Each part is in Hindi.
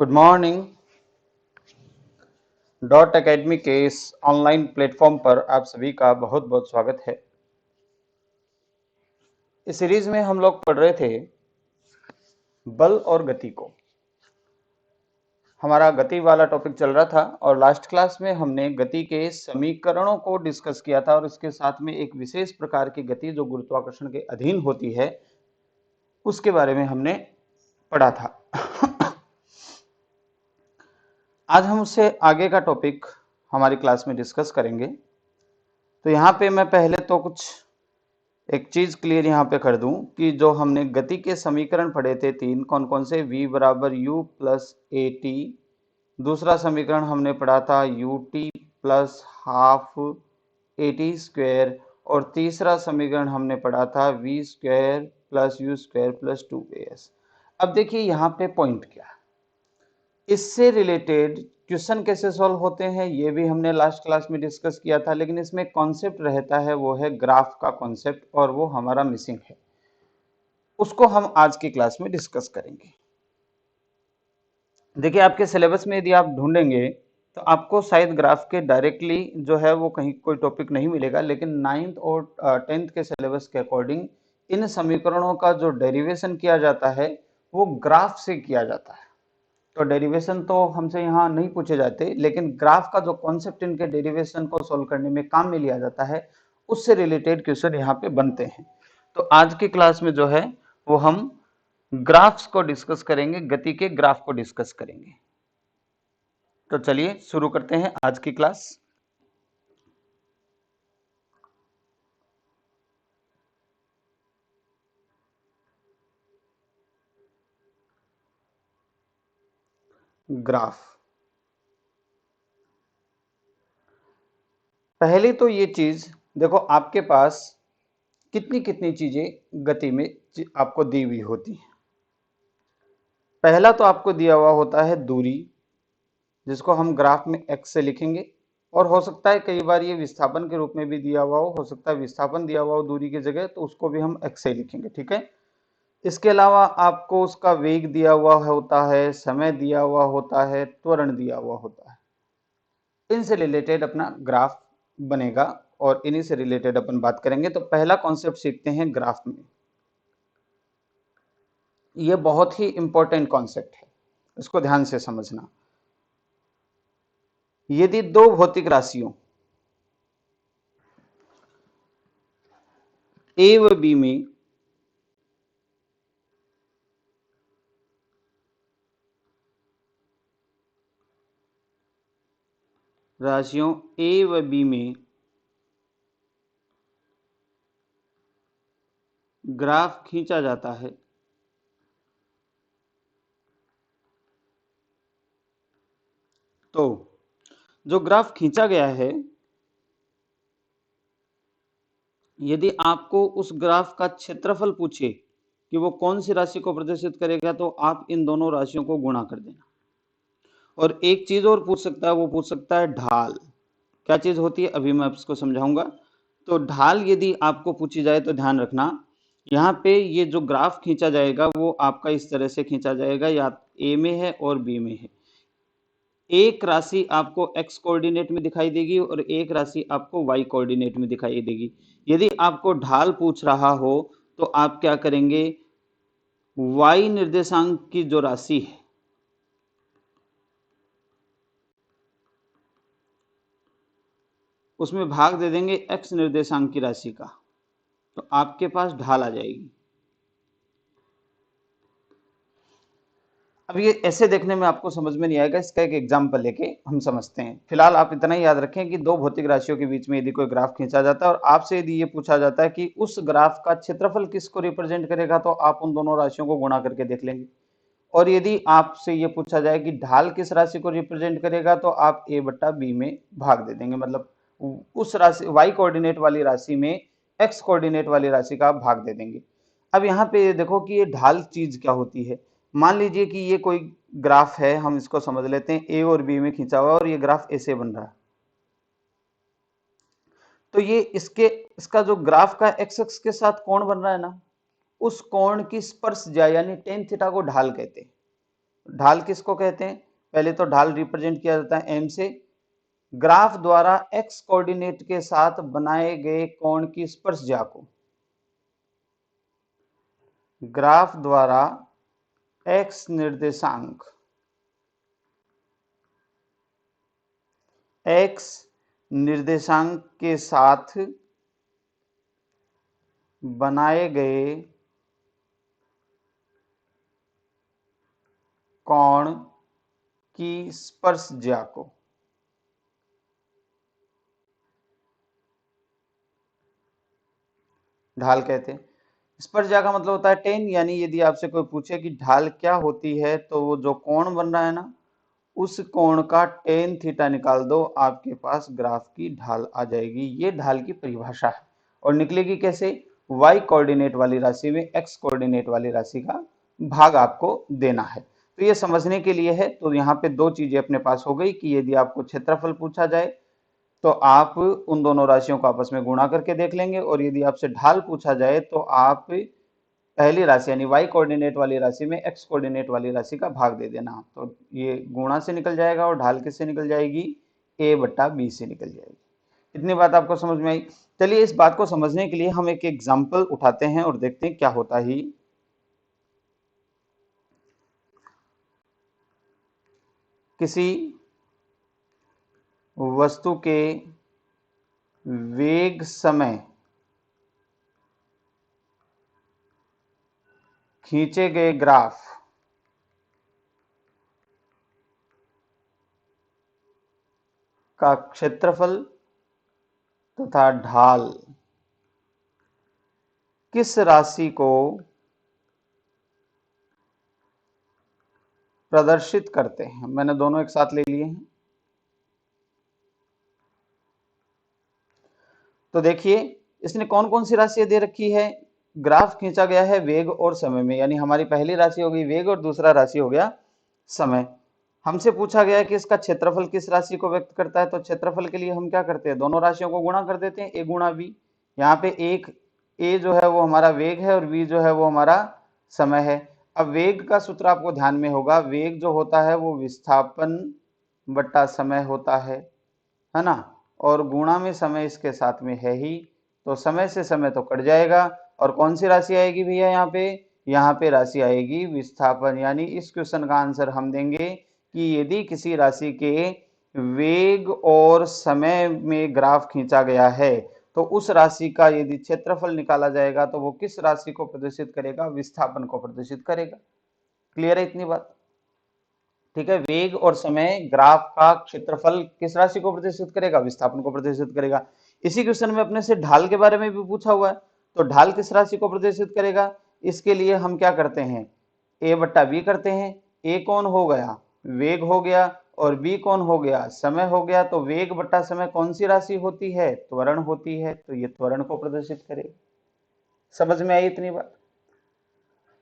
Good morning. डॉट एकेडमी के इस ऑनलाइन प्लेटफॉर्म पर आप सभी का बहुत बहुत स्वागत है। इस सीरीज में हम लोग पढ़ रहे थे बल और गति को। हमारा गति वाला टॉपिक चल रहा था और लास्ट क्लास में हमने गति के समीकरणों को डिस्कस किया था और इसके साथ में एक विशेष प्रकार की गति जो गुरुत्वाकर्षण के अधीन होती है उसके बारे में हमने पढ़ा था। आज हम उससे आगे का टॉपिक हमारी क्लास में डिस्कस करेंगे। तो यहाँ पे मैं पहले तो कुछ एक चीज क्लियर यहाँ पे कर दूं कि जो हमने गति के समीकरण पढ़े थे तीन, कौन कौन से, v बराबर u प्लस ए टी, दूसरा समीकरण हमने पढ़ा था u t plus half A T square, और तीसरा समीकरण हमने पढ़ा था v square plus you square plus 2as। अब देखिए यहाँ पे पॉइंट क्या है, इससे रिलेटेड क्वेश्चन कैसे सॉल्व होते हैं ये भी हमने लास्ट क्लास में डिस्कस किया था, लेकिन इसमें कॉन्सेप्ट रहता है वो है ग्राफ का कॉन्सेप्ट, और वो हमारा मिसिंग है। उसको हम आज की क्लास में डिस्कस करेंगे। देखिए आपके सिलेबस में यदि आप ढूंढेंगे तो आपको शायद ग्राफ के डायरेक्टली जो है वो कहीं कोई टॉपिक नहीं मिलेगा, लेकिन 9th और 10th के सिलेबस के अकॉर्डिंग इन समीकरणों का जो डेरिवेशन किया जाता है वो ग्राफ से किया जाता है। तो डेरिवेशन तो हमसे यहाँ नहीं पूछे जाते, लेकिन ग्राफ का जो कॉन्सेप्ट इनके डेरिवेशन को सॉल्व करने में काम में लिया जाता है उससे रिलेटेड क्वेश्चन यहाँ पे बनते हैं। तो आज की क्लास में जो है वो हम ग्राफ्स को डिस्कस करेंगे, गति के ग्राफ को डिस्कस करेंगे। तो चलिए शुरू करते हैं आज की क्लास। ग्राफ, पहले तो ये चीज देखो, आपके पास कितनी कितनी चीजें गति में आपको दी हुई होती हैं। पहला तो आपको दिया हुआ होता है दूरी, जिसको हम ग्राफ में x से लिखेंगे, और हो सकता है कई बार ये विस्थापन के रूप में भी दिया हुआ हो सकता है विस्थापन दिया हुआ हो दूरी की जगह, तो उसको भी हम x से लिखेंगे, ठीक है। इसके अलावा आपको उसका वेग दिया हुआ होता है, समय दिया हुआ होता है, त्वरण दिया हुआ होता है। इनसे रिलेटेड अपना ग्राफ बनेगा और इन्हीं से रिलेटेड अपन बात करेंगे। तो पहला कॉन्सेप्ट सीखते हैं ग्राफ में। यह बहुत ही इंपॉर्टेंट कॉन्सेप्ट है, इसको ध्यान से समझना। यदि दो भौतिक राशियों ए व बी में ग्राफ खींचा जाता है तो जो ग्राफ खींचा गया है, यदि आपको उस ग्राफ का क्षेत्रफल पूछे कि वो कौन सी राशि को प्रदर्शित करेगा, तो आप इन दोनों राशियों को गुणा कर देना। और एक चीज और पूछ सकता है, वो पूछ सकता है ढाल। क्या चीज होती है अभी मैं इसको समझाऊंगा। तो ढाल यदि आपको पूछी जाए तो ध्यान रखना, यहाँ पे ये जो ग्राफ खींचा जाएगा वो आपका इस तरह से खींचा जाएगा, या ए में है और बी में है। एक राशि आपको x कोऑर्डिनेट में दिखाई देगी और एक राशि आपको y कोऑर्डिनेट में दिखाई देगी। यदि आपको ढाल पूछ रहा हो तो आप क्या करेंगे, y निर्देशांक की जो राशि है उसमें भाग दे देंगे x निर्देशांक की राशि का, तो आपके पास ढाल आ जाएगी। अब ये ऐसे देखने में आपको समझ में नहीं आएगा, इसका एक एग्जाम्पल लेके हम समझते हैं। फिलहाल आप इतना ही याद रखें कि दो भौतिक राशियों के बीच में यदि कोई ग्राफ खींचा जाता है और आपसे यदि ये पूछा जाता है कि उस ग्राफ का क्षेत्रफल किसको रिप्रेजेंट करेगा, तो आप उन दोनों राशियों को गुणा करके देख लेंगे। और यदि आपसे ये पूछा जाए कि ढाल किस राशि को रिप्रेजेंट करेगा, तो आप a बट्टा बी में भाग दे देंगे, मतलब उस राशि y कोऑर्डिनेट वाली राशि में x कोऑर्डिनेट वाली राशि का आप भाग दे देंगे। अब यहाँ पे देखो कि ये ढाल चीज क्या होती है। मान लीजिए कि ये कोई ग्राफ है, हम इसको समझ लेते हैं a और b में खींचा हुआ और ये ग्राफ ऐसे बन रहा है। तो ये इसका जो ग्राफ का एक्स एक्स के साथ कोण बन रहा है ना, उस कोण की स्पर्श ज्या यानी टेन थीटा को ढाल कहते हैं। ढाल किसको कहते हैं? पहले तो ढाल रिप्रेजेंट किया जाता है एम से। ग्राफ द्वारा एक्स कोऑर्डिनेट के साथ बनाए गए कोण की स्पर्शज्या को, ग्राफ द्वारा एक्स निर्देशांक, एक्स निर्देशांक के साथ बनाए गए कोण की स्पर्शज्या को ढाल कहते हैं। स्पर्शज्या का मतलब होता है टेन, यानी यदि आपसे कोई पूछे कि ढाल क्या होती है तो वो जो कोण बन रहा है ना, उस कोण का टेन थीटा निकाल दो, आपके पास ग्राफ की ढाल आ जाएगी। ये ढाल की परिभाषा है। और निकलेगी कैसे? y कोऑर्डिनेट वाली राशि में x कोऑर्डिनेट वाली राशि का भाग आपको देना है। तो ये समझने के लिए है। तो यहाँ पे दो चीजें अपने पास हो गई कि यदि आपको क्षेत्रफल पूछा जाए तो आप उन दोनों राशियों को आपस में गुणा करके देख लेंगे, और यदि आपसे ढाल पूछा जाए तो आप पहली राशि यानी y कोऑर्डिनेट वाली राशि में x कोऑर्डिनेट वाली राशि का भाग दे देना। तो ये गुणा से निकल जाएगा और ढाल किससे निकल जाएगी? a बट्टा b से निकल जाएगी। इतनी बात आपको समझ में आई? चलिए इस बात को समझने के लिए हम एक एग्जाम्पल उठाते हैं और देखते हैं क्या होता ही। किसी वस्तु के वेग समय खींचे गए ग्राफ का क्षेत्रफल तथा ढाल किस राशि को प्रदर्शित करते हैं? मैंने दोनों एक साथ ले लिए हैं। तो देखिए इसने कौन कौन सी राशियां दे रखी है। ग्राफ खींचा गया है वेग और समय में, यानी हमारी पहली राशि हो गई वेग और दूसरा राशि हो गया समय। हमसे पूछा गया है कि इसका क्षेत्रफल किस राशि को व्यक्त करता है। तो क्षेत्रफल के लिए हम क्या करते हैं? दोनों राशियों को गुणा कर देते हैं, a गुणा b। यहाँ पे एक a जो है वो हमारा वेग है और b जो है वो हमारा समय है। अब वेग का सूत्र आपको ध्यान में होगा, वेग जो होता है वो विस्थापन बट्टा समय होता है ना, और गुणा में समय इसके साथ में है ही, तो समय से समय तो कट जाएगा। और कौन सी राशि आएगी भैया यहाँ पे राशि आएगी विस्थापन। यानी इस क्वेश्चन का आंसर हम देंगे कि यदि किसी राशि के वेग और समय में ग्राफ खींचा गया है तो उस राशि का यदि क्षेत्रफल निकाला जाएगा तो वो किस राशि को प्रदर्शित करेगा? विस्थापन को प्रदर्शित करेगा। क्लियर है इतनी बात? ठीक है, वेग और समय ग्राफ का क्षेत्रफल किस राशि को प्रदर्शित करेगा? विस्थापन को प्रदर्शित करेगा। इसी क्वेश्चन में अपने से ढाल के बारे में भी पूछा हुआ है, तो ढाल किस राशि को प्रदर्शित करेगा? इसके लिए हम क्या करते हैं? a बट्टा बी करते हैं। a कौन हो गया? वेग हो गया, और b कौन हो गया? समय हो गया। तो वेग बट्टा समय कौन सी राशि होती है? त्वरण होती है, तो ये त्वरण को प्रदर्शित करेगा। समझ में आई इतनी बात?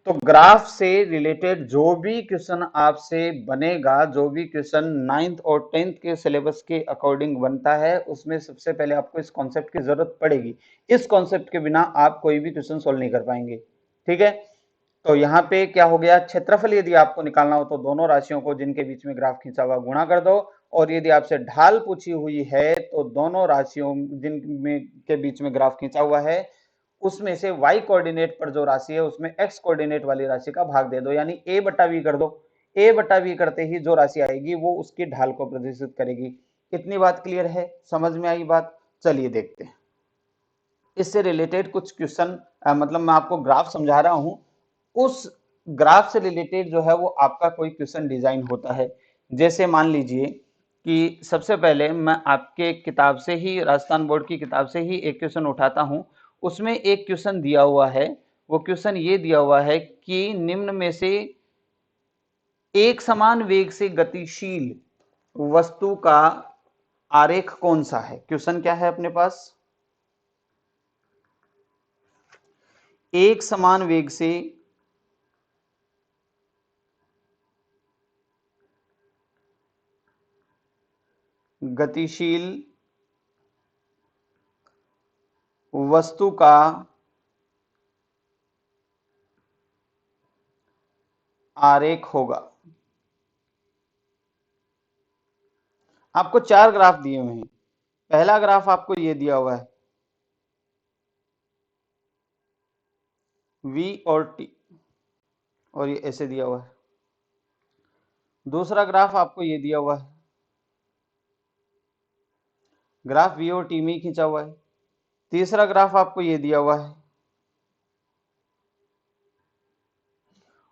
तो ग्राफ से रिलेटेड जो भी क्वेश्चन आपसे बनेगा, जो भी क्वेश्चन 9th और 10th के सिलेबस के अकॉर्डिंग बनता है, उसमें सबसे पहले आपको इस कॉन्सेप्ट की जरूरत पड़ेगी। इस कॉन्सेप्ट के बिना आप कोई भी क्वेश्चन सोल्व नहीं कर पाएंगे। ठीक है, तो यहाँ पे क्या हो गया? क्षेत्रफल यदि आपको निकालना हो तो दोनों राशियों को जिनके बीच में ग्राफ खींचा हुआ गुणा कर दो, और यदि आपसे ढाल पूछी हुई है तो दोनों राशियों जिनमें के बीच में ग्राफ खींचा हुआ है उसमें से y कोऑर्डिनेट पर जो राशि है उसमें x कोऑर्डिनेट वाली राशि का भाग दे दो, यानी a बटा v कर दो। a बटा v करते ही जो राशि आएगी वो उसकी ढाल को प्रदर्शित करेगी। इतनी बात क्लियर है? समझ में आई बात? चलिए देखते हैं इससे रिलेटेड कुछ क्वेश्चन। मतलब मैं आपको ग्राफ समझा रहा हूं, उस ग्राफ से रिलेटेड जो है वो आपका कोई क्वेश्चन डिजाइन होता है। जैसे मान लीजिए कि सबसे पहले मैं आपके किताब से ही, राजस्थान बोर्ड की किताब से ही एक क्वेश्चन उठाता हूं। उसमें एक क्वेश्चन दिया हुआ है, वो क्वेश्चन ये दिया हुआ है कि निम्न में से एक समान वेग से गतिशील वस्तु का आरेख कौन सा है? क्वेश्चन क्या है अपने पास? एक समान वेग से गतिशील वस्तु का आरेख होगा। आपको 4 ग्राफ दिए हुए हैं। पहला ग्राफ आपको ये दिया हुआ है V और T, और ये ऐसे दिया हुआ है। दूसरा ग्राफ आपको ये दिया हुआ है, ग्राफ V और T में ही खींचा हुआ है। तीसरा ग्राफ आपको ये दिया हुआ है,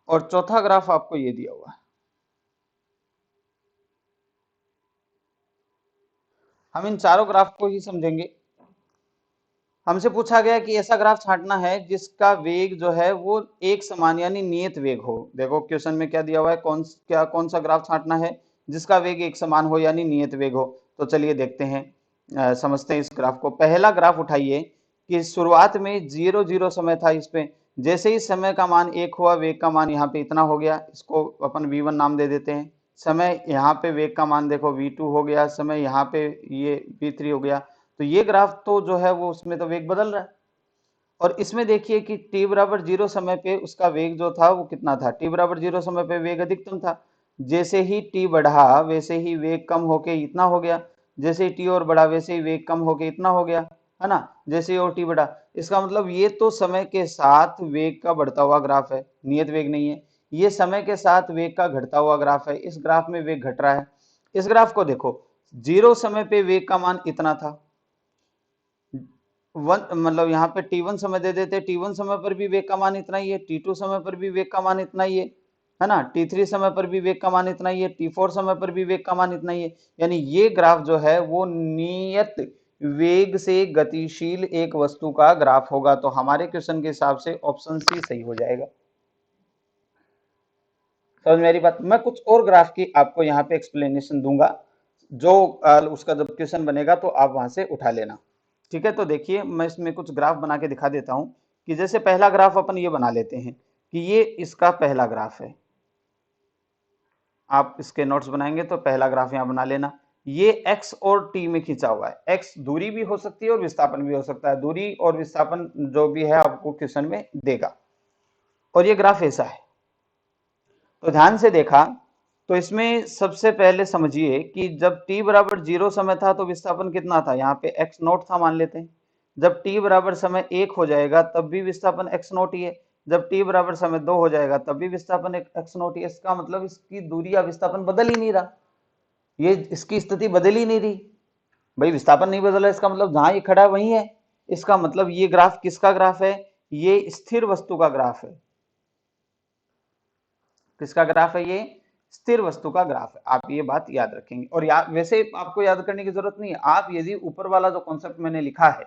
और चौथा ग्राफ आपको ये दिया हुआ है। हम इन चारों ग्राफ को ही समझेंगे। हमसे पूछा गया कि ऐसा ग्राफ छांटना है जिसका वेग जो है वो एक समान यानी नियत वेग हो। देखो क्वेश्चन में क्या दिया हुआ है, कौन सा ग्राफ छांटना है जिसका वेग एक समान हो यानी नियत वेग हो। तो चलिए देखते हैं, समझते हैं इस ग्राफ को। पहला ग्राफ उठाइए कि शुरुआत में 0 0 समय था इस पे, जैसे ही समय का मान 1 हुआ वेग का मान यहाँ पे इतना हो गया, इसको अपन v1 नाम दे देते हैं। समय यहाँ पे वेग का मान देखो v2 हो गया, समय यहाँ पे ये v3 हो गया। तो ये ग्राफ तो जो है वो उसमें तो वेग बदल रहा है। और इसमें देखिए कि t बराबर 0 समय पे उसका वेग जो था वो कितना था, t बराबर 0 समय पे वेग अधिकतम था। जैसे ही t बढ़ा वैसे ही वेग कम होके इतना हो गया, जैसे ही t और बढ़ा वैसे ही वेग कम होके इतना हो गया, है ना, जैसे ही और t बढ़ा। इसका मतलब ये तो समय के साथ वेग का बढ़ता हुआ ग्राफ है, नियत वेग नहीं है। ये समय के साथ वेग का घटता हुआ ग्राफ है, इस ग्राफ में वेग घट रहा है। इस ग्राफ को देखो, 0 समय पे वेग का मान इतना था, मतलब यहाँ पे t1 समय दे देते, t1 समय पर भी वेग का मान इतना ही है, t2 समय पर भी वेग का मान इतना ही है ना, t3 समय पर भी वेग का मान इतना ही है, t4 समय पर भी वेग का मान इतना ही है। यानी ये ग्राफ जो है वो नियत वेग से गतिशील एक वस्तु का ग्राफ होगा। तो हमारे क्वेश्चन के हिसाब से ऑप्शन सी सही हो जाएगा। समझ मेरी बात। मैं कुछ और ग्राफ की आपको यहाँ पे एक्सप्लेनेशन दूंगा, जो उसका जब क्वेश्चन बनेगा तो आप वहां से उठा लेना। ठीक है, तो देखिए मैं इसमें कुछ ग्राफ बना के दिखा देता हूं कि जैसे पहला ग्राफ अपन ये बना लेते हैं कि ये इसका पहला ग्राफ है। आप इसके नोट्स बनाएंगे तो पहला ग्राफ यहां बना लेना। ये x और t में खींचा हुआ है। x दूरी भी हो सकती है और विस्थापन भी हो सकता है, दूरी और विस्थापन जो भी है आपको क्वेश्चन में देगा। और ये ग्राफ ऐसा है। तो ध्यान से देखा तो इसमें सबसे पहले समझिए कि जब t बराबर 0 समय था तो विस्थापन कितना था, यहाँ पे x नोट था मान लेते हैं। जब t बराबर समय 1 हो जाएगा तब भी विस्थापन x नोट ही है। जब t बराबर समय 2 हो जाएगा तब भी विस्थापन x नोट ही है। इसका मतलब इसकी दूरी या विस्थापन बदल ही नहीं रहा, ये इसकी स्थिति बदल ही नहीं रही। भाई विस्थापन नहीं बदला, इसका मतलब जहां ये खड़ा है वही है। इसका मतलब ये ग्राफ किसका ग्राफ है, ये स्थिर वस्तु का ग्राफ है। किसका ग्राफ है, ये स्थिर वस्तु का ग्राफ है। आप ये बात याद रखेंगे। और वैसे आपको याद करने की जरूरत नहीं है, आप यदि ऊपर वाला जो कॉन्सेप्ट मैंने लिखा है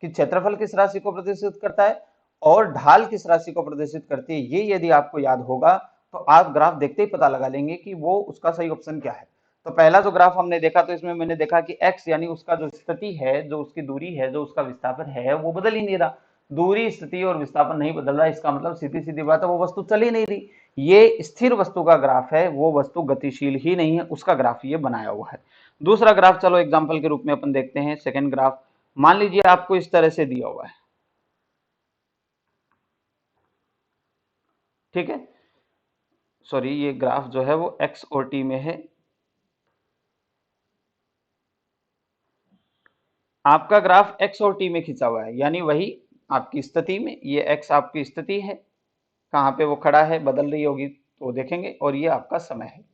कि क्षेत्रफल किस राशि को प्रदर्शित करता है और ढाल किस राशि को प्रदर्शित करती है, ये यदि आपको याद होगा तो आप ग्राफ देखते ही पता लगा लेंगे कि वो उसका सही ऑप्शन क्या है। तो पहला जो ग्राफ हमने देखा तो इसमें मैंने देखा कि x यानी उसका जो स्थिति है, जो उसकी दूरी है, जो उसका विस्थापन है, वो बदल ही नहीं रहा। दूरी, स्थिति और विस्थापन नहीं बदल रहा, इसका मतलब सीधी सीधी बात है वो वस्तु चल ही नहीं रही। ये स्थिर वस्तु का ग्राफ है, वो वस्तु गतिशील ही नहीं है, उसका ग्राफ ये बनाया हुआ है। दूसरा ग्राफ चलो एग्जांपल के रूप में अपन देखते हैं। सेकंड ग्राफ मान लीजिए आपको इस तरह से दिया हुआ है, ठीक है। सॉरी, ये ग्राफ जो है वो x और t में है। आपका ग्राफ x और t में खींचा हुआ है, यानी वही आपकी स्थिति में, ये x आपकी स्थिति है, कहाँ पे वो खड़ा है, बदल रही होगी तो देखेंगे, और ये आपका समय है।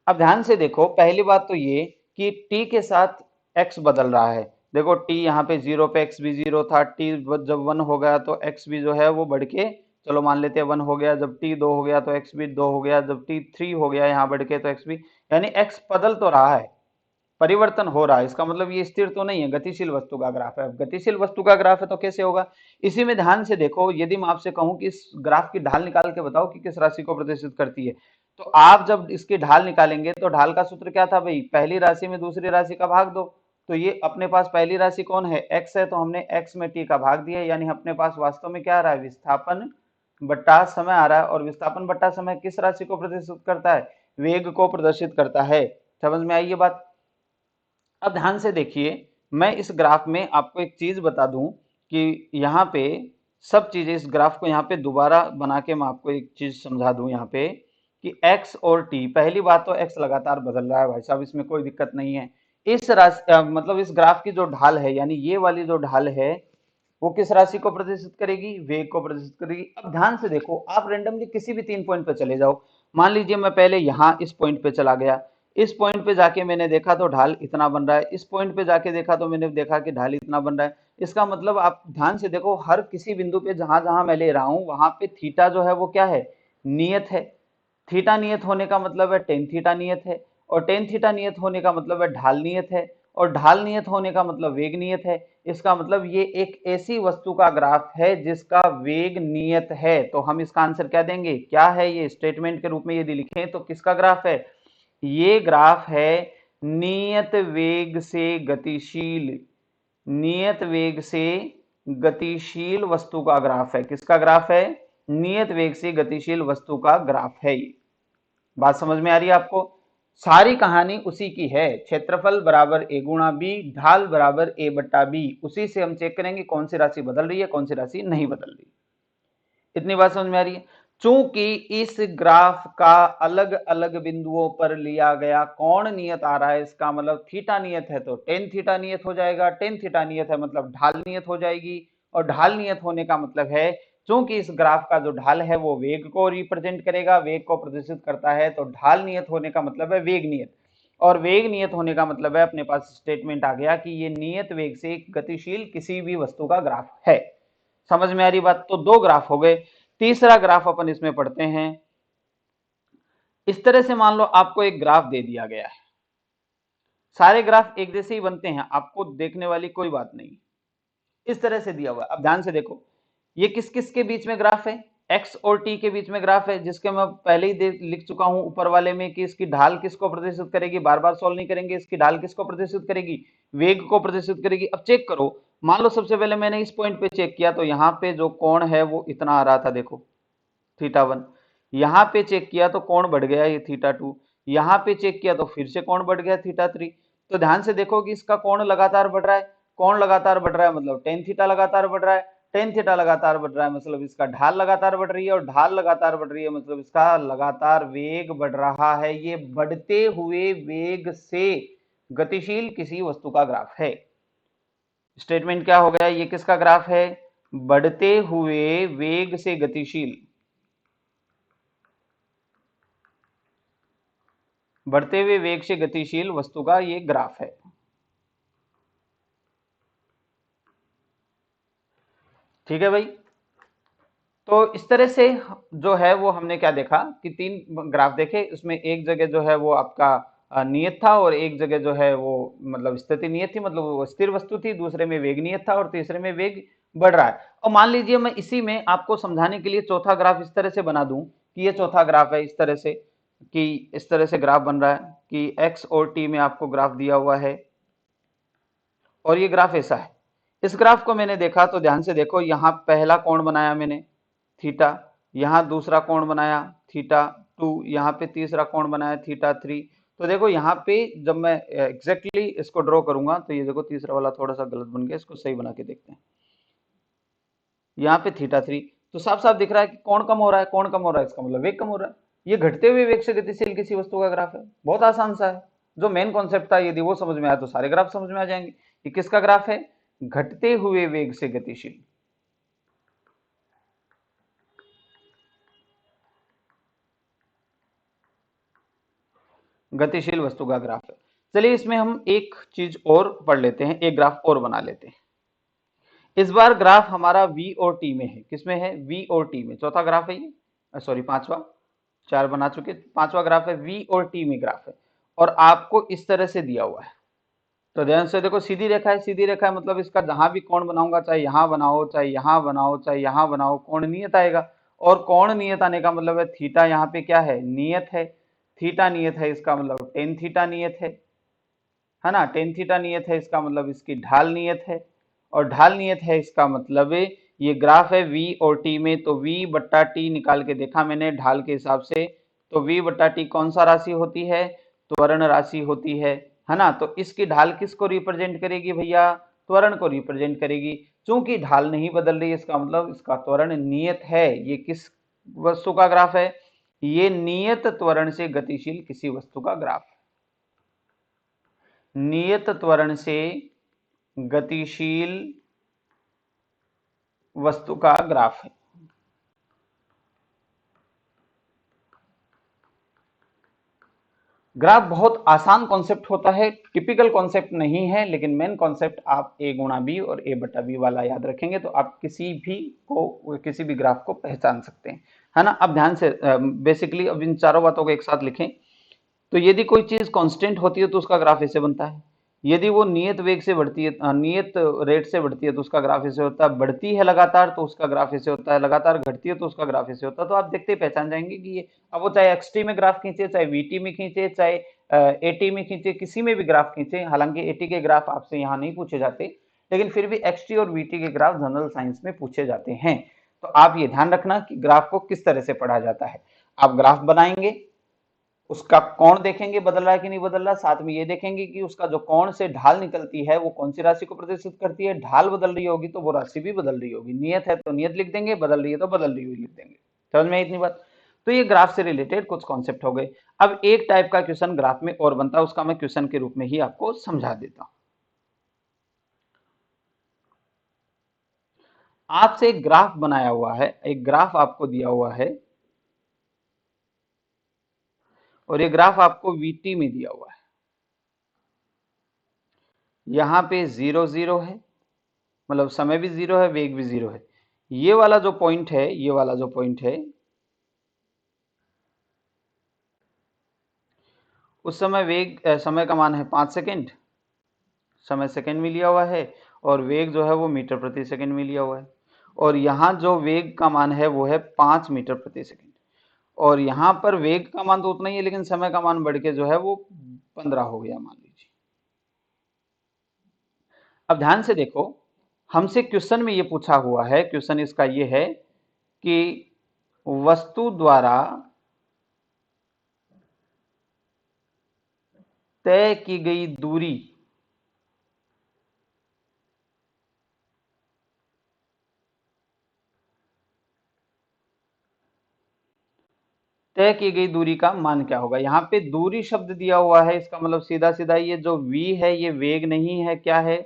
अब ध्यान से देखो, पहली बात तो ये कि t के साथ x बदल रहा है। देखो t यहाँ पे 0 पे x भी 0 था, t जब 1 हो गया तो x भी जो है वो बढ़ के, चलो मान लेते हैं 1 हो गया, जब t 2 हो गया तो x भी 2 हो गया, जब t 3 हो गया यहाँ बढ़ के तो x भी, यानी x बदल तो रहा है, परिवर्तन हो रहा है। इसका मतलब ये स्थिर तो नहीं है, गतिशील वस्तु का ग्राफ है। अब गतिशील वस्तु का ग्राफ है तो कैसे होगा, इसी में ध्यान से देखो। यदि मैं आपसे कहूं कि इस ग्राफ की ढाल निकाल के बताओ कि किस राशि को प्रदर्शित करती है, तो आप जब इसकी ढाल निकालेंगे तो ढाल का सूत्र क्या था भाई, पहली राशि में दूसरी राशि का भाग दो। तो ये अपने पास पहली राशि कौन है, x है, तो हमने x में t का भाग दिया, यानी अपने पास वास्तव में क्या आ रहा है, विस्थापन बट्टा समय आ रहा है। और विस्थापन बट्टा समय किस राशि को प्रदर्शित करता है, वेग को प्रदर्शित करता है। समझ में आई ये बात। अब ध्यान से देखिए, मैं इस ग्राफ में आपको एक चीज बता दूं कि यहाँ पे सब चीजें, इस ग्राफ को यहाँ पे दोबारा बना के मैं आपको एक चीज समझा दूं यहाँ पे कि x और t, पहली बात तो x लगातार बदल रहा है भाई साहब, इसमें कोई दिक्कत नहीं है। इस राशि मतलब इस ग्राफ की जो ढाल है, यानी ये वाली जो ढाल है, वो किस राशि को प्रदर्शित करेगी? वेग को प्रदर्शित करेगी। अब ध्यान से देखो, आप रेंडमली किसी भी 3 पॉइंट पे चले जाओ। मान लीजिए मैं पहले यहाँ इस पॉइंट पे चला गया, इस पॉइंट पे जाके मैंने देखा तो ढाल इतना बन रहा है, इस पॉइंट पे जाके देखा तो मैंने देखा कि ढाल इतना बन रहा है। इसका मतलब आप ध्यान से देखो, हर किसी बिंदु पे जहां जहां मैं ले रहा हूं वहां पे थीटा जो है वो क्या है? नियत है। थीटा नियत होने का मतलब है टेन थीटा नियत है, और टेन थीटा नियत होने का मतलब है ढाल नियत है, और ढाल नियत होने का मतलब वेग नियत है। इसका मतलब ये एक ऐसी वस्तु का ग्राफ है जिसका वेग नियत है। तो हम इसका आंसर क्या देंगे? क्या है ये? स्टेटमेंट के रूप में यदि लिखें तो किसका ग्राफ है? ये ग्राफ है नियत वेग से गतिशील, नियत वेग से गतिशील वस्तु का ग्राफ है। किसका ग्राफ है? नियत वेग से गतिशील वस्तु का ग्राफ है ये। बात समझ में आ रही है आपको? सारी कहानी उसी की है, क्षेत्रफल बराबर ए गुणा बी, ढाल बराबर ए बट्टा बी। उसी से हम चेक करेंगे कौन सी राशि बदल रही है, कौन सी राशि नहीं बदल रही। इतनी बात समझ में आ रही है? चूंकि इस ग्राफ का अलग अलग बिंदुओं पर लिया गया कोण नियत आ रहा है, इसका मतलब थीटा नियत है तो टेन थीटा नियत हो जाएगा, टेन थीटा नियत है मतलब ढाल नियत हो जाएगी, और ढाल नियत होने का मतलब है चूंकि इस ग्राफ का जो ढाल है वो वेग को रिप्रेजेंट करेगा, वेग को प्रदर्शित करता है, तो ढाल नियत होने का मतलब है वेग नियत, और वेग नियत होने का मतलब है अपने पास स्टेटमेंट आ गया कि ये नियत वेग से गतिशील किसी भी वस्तु का ग्राफ है। समझ में आ रही बात? तो दो ग्राफ हो गए। तीसरा ग्राफ अपन इसमें पढ़ते हैं। इस तरह से मान लो आपको एक ग्राफ दे दिया गया है, सारे ग्राफ एक जैसे ही बनते हैं, आपको देखने वाली कोई बात नहीं। इस तरह से दिया हुआ है, अब ध्यान से देखो, ये किस किस के बीच में ग्राफ है? x और t के बीच में ग्राफ है, जिसके मैं पहले ही लिख चुका हूं ऊपर वाले में कि इसकी ढाल किसको प्रदर्शित करेगी, बार बार सॉल्व नहीं करेंगे, इसकी ढाल किसको प्रदर्शित करेगी? वेग को प्रदर्शित करेगी। अब चेक करो, मान लो सबसे पहले मैंने इस पॉइंट पे चेक किया तो यहाँ पे जो कोण है वो इतना आ रहा था, देखो थीटा 1। यहाँ पे चेक किया तो कोण बढ़ गया ये थीटा 2, यहाँ पे चेक किया तो फिर से कोण बढ़ गया थीटा 3। तो ध्यान से देखो कि इसका कोण लगातार बढ़ रहा है, कोण लगातार बढ़ रहा है मतलब टेन थीटा लगातार बढ़ रहा है, टेन थीटा लगातार बढ़ रहा है मतलब इसका ढाल लगातार बढ़ रही है, और ढाल लगातार बढ़ रही है मतलब इसका लगातार वेग बढ़ रहा है। ये बढ़ते हुए वेग से गतिशील किसी वस्तु का ग्राफ है। स्टेटमेंट क्या हो गया? ये किसका ग्राफ है? बढ़ते हुए वेग से गतिशील, बढ़ते हुए वेग से गतिशील वस्तु का ये ग्राफ है। ठीक है भाई? तो इस तरह से जो है वो हमने क्या देखा कि तीन ग्राफ देखे, उसमें एक जगह जो है वो आपका नियत था, और एक जगह जो है वो मतलब स्थिति नियत थी, मतलब वो स्थिर वस्तु थी, दूसरे में वेग नियत था, और तीसरे में वेग बढ़ रहा है। और मान लीजिए मैं इसी में आपको समझाने के लिए चौथा ग्राफ इस तरह से बना दूं कि ये चौथा ग्राफ है, इस तरह से कि इस तरह से ग्राफ बन रहा है कि x और t में आपको ग्राफ दिया हुआ है, और ये ग्राफ ऐसा है। इस ग्राफ को मैंने देखा तो ध्यान से देखो, यहाँ पहला कोण बनाया मैंने थीटा, यहाँ दूसरा कोण बनाया थीटा 2, यहाँ पे तीसरा कोण बनाया थीटा 3। तो देखो यहाँ पे जब मैं एग्जैक्टली इसको ड्रॉ करूंगा तो ये देखो तीसरा वाला थोड़ा सा गलत बन गया, इसको सही बना के देखते हैं। यहाँ पे थीटा 3, तो साफ साफ दिख रहा है कि कोण कम हो रहा है, कोण कम हो रहा है इसका मतलब वेग कम हो रहा है। ये घटते हुए वेग से गतिशील किसी वस्तु का ग्राफ है। बहुत आसान सा है, जो मेन कॉन्सेप्ट था यदि वो समझ में आया तो सारे ग्राफ समझ में आ जाएंगे। ये किसका ग्राफ है? घटते हुए वेग से गतिशील, गतिशील वस्तु का ग्राफ है। चलिए इसमें हम एक चीज और पढ़ लेते हैं, एक ग्राफ और बना लेते हैं। इस बार ग्राफ हमारा V और T में है। किसमें है? V और T में। चौथा ग्राफ है ये, सॉरी पांचवा, चार बना चुके, पांचवा ग्राफ है, V और T में ग्राफ है, और आपको इस तरह से दिया हुआ है। तो ध्यान से देखो, सीधी रेखा है, सीधी रेखा है मतलब इसका जहां भी कोण बनाऊंगा, चाहे यहां बनाओ, चाहे यहां बनाओ, चाहे यहां बनाओ, कोण नियत आएगा। और कोण नियत आने का मतलब है थीटा यहाँ पे क्या है? नियत है। थीटा नियत है इसका मतलब टेन थीटा नियत है ना? टेन थीटा नियत है इसका मतलब इसकी ढाल नियत है, और ढाल नियत है इसका मतलब ये ग्राफ है V और T में, तो V बट्टा T निकाल के देखा मैंने ढाल के हिसाब से, तो V बट्टा T कौन सा राशि होती है? त्वरण राशि होती है ना? तो इसकी ढाल किसको रिप्रेजेंट करेगी भैया? त्वरण को रिप्रेजेंट करेगी। चूंकि ढाल नहीं बदल रही है इसका मतलब इसका त्वरण नियत है। ये किस वस्तु का ग्राफ है? ये नियत त्वरण से गतिशील किसी वस्तु का ग्राफ है। नियत त्वरण से गतिशील वस्तु का ग्राफ है। ग्राफ बहुत आसान कॉन्सेप्ट होता है, टिपिकल कॉन्सेप्ट नहीं है, लेकिन मेन कॉन्सेप्ट आप a गुणा बी और a बटा बी वाला याद रखेंगे तो आप किसी भी ग्राफ को पहचान सकते हैं, है ना। अब ध्यान से बेसिकली अब इन चारों बातों को एक साथ लिखें। तो यदि कोई चीज कांस्टेंट होती है तो उसका ग्राफ ऐसे बनता है। यदि वो नियत वेग से बढ़ती है, नियत रेट से बढ़ती है तो उसका ग्राफ ऐसे होता है। बढ़ती है लगातार तो उसका ग्राफ ऐसे होता है। लगातार घटती है तो उसका ग्राफ ऐसे होता है। तो आप देखते ही पहचान जाएंगे कि ये, अब वो चाहे एक्सटी में ग्राफ खींचे, चाहे वीटी में खींचे, चाहे एटी में खींचे, किसी में भी ग्राफ खींचे। हालांकि एटी के ग्राफ आपसे यहाँ नहीं पूछे जाते, लेकिन फिर भी एक्सटी और वीटी के ग्राफ जनरल साइंस में पूछे जाते हैं। तो आप ये ध्यान रखना कि ग्राफ को किस तरह से पढ़ा जाता है। आप ग्राफ बनाएंगे, उसका कोण देखेंगे बदल रहा है कि नहीं बदल रहा, साथ में ये देखेंगे कि उसका जो कोण से ढाल निकलती है वो कौन सी राशि को प्रदर्शित करती है। ढाल बदल रही होगी तो वो राशि भी बदल रही होगी। नियत है तो नियत लिख देंगे, बदल रही है तो बदल रही हुई लिख देंगे। समझ में इतनी बात। तो ये ग्राफ से रिलेटेड कुछ कॉन्सेप्ट हो गए। अब एक टाइप का क्वेश्चन ग्राफ में और बनता है, उसका मैं क्वेश्चन के रूप में ही आपको समझा देता हूं। आपसे एक ग्राफ बनाया हुआ है, एक ग्राफ आपको दिया हुआ है और ये ग्राफ आपको वीटी में दिया हुआ है। यहाँ पे 0 0 है, मतलब समय भी 0 है, वेग भी 0 है। ये वाला जो पॉइंट है, ये वाला जो पॉइंट है, उस समय समय का मान है 5 सेकेंड। समय सेकेंड में लिया हुआ है और वेग जो है वो मीटर प्रति सेकेंड में लिया हुआ है। और यहाँ जो वेग का मान है वो है 5 मीटर प्रति सेकेंड। और यहाँ पर वेग का मान तो उतना ही है, लेकिन समय का मान बढ़ के जो है वो 15 हो गया, मान लीजिए। अब ध्यान से देखो, हमसे क्वेश्चन में ये पूछा हुआ है, क्वेश्चन इसका ये है कि वस्तु द्वारा तय की गई दूरी तय की गई दूरी का मान क्या होगा। यहाँ पे दूरी शब्द दिया हुआ है, इसका मतलब सीधा सीधा ये जो v है ये वेग नहीं है, क्या है,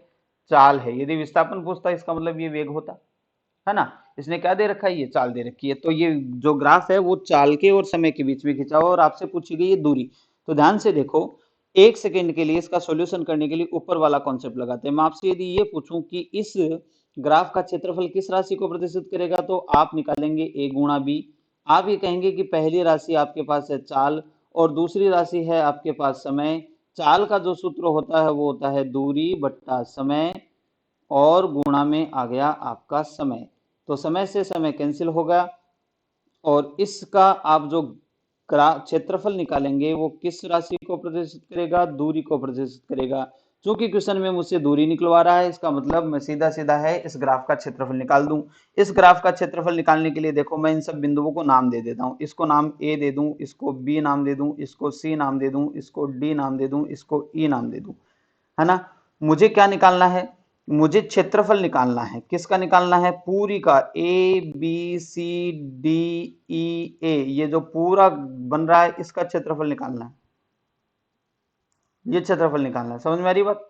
चाल है। यदि विस्थापन पूछता इसका मतलब ये वेग होता, है ना। इसने क्या दे रखा है, ये चाल दे रखी है। तो ये जो ग्राफ है वो चाल के और समय के बीच में खिंचा हुआ और आपसे पूछी गई है दूरी। तो ध्यान से देखो, एक सेकेंड के लिए इसका सॉल्यूशन करने के लिए ऊपर वाला कॉन्सेप्ट लगाते हैं। मैं आपसे यदि ये पूछूं कि इस ग्राफ का क्षेत्रफल किस राशि को प्रदर्शित करेगा, तो आप निकालेंगे a गुणा बी। आप ये कहेंगे कि पहली राशि आपके पास है चाल और दूसरी राशि है आपके पास समय। चाल का जो सूत्र होता है वो होता है दूरी बट्टा समय और गुणा में आ गया आपका समय। तो समय से समय कैंसिल होगा और इसका आप जो क्षेत्रफल निकालेंगे वो किस राशि को प्रदर्शित करेगा, दूरी को प्रदर्शित करेगा। चूंकि क्वेश्चन में मुझसे दूरी निकलवा रहा है, इसका मतलब मैं सीधा सीधा है इस ग्राफ का क्षेत्रफल निकाल दूं। इस ग्राफ का क्षेत्रफल निकालने के लिए देखो, मैं इन सब बिंदुओं को नाम दे देता हूं। इसको नाम ए दे दूं, इसको बी नाम दे दूं, इसको सी नाम दे दूं, इसको डी नाम दे दूं, इसको ई नाम दे दूं, है ना। मुझे क्या निकालना है, मुझे क्षेत्रफल निकालना है। किसका निकालना है, पूरी का, A B C D E ए, ये जो पूरा बन रहा है इसका क्षेत्रफल निकालना है। ये क्षेत्रफल निकालना है, समझ में आ रही बात।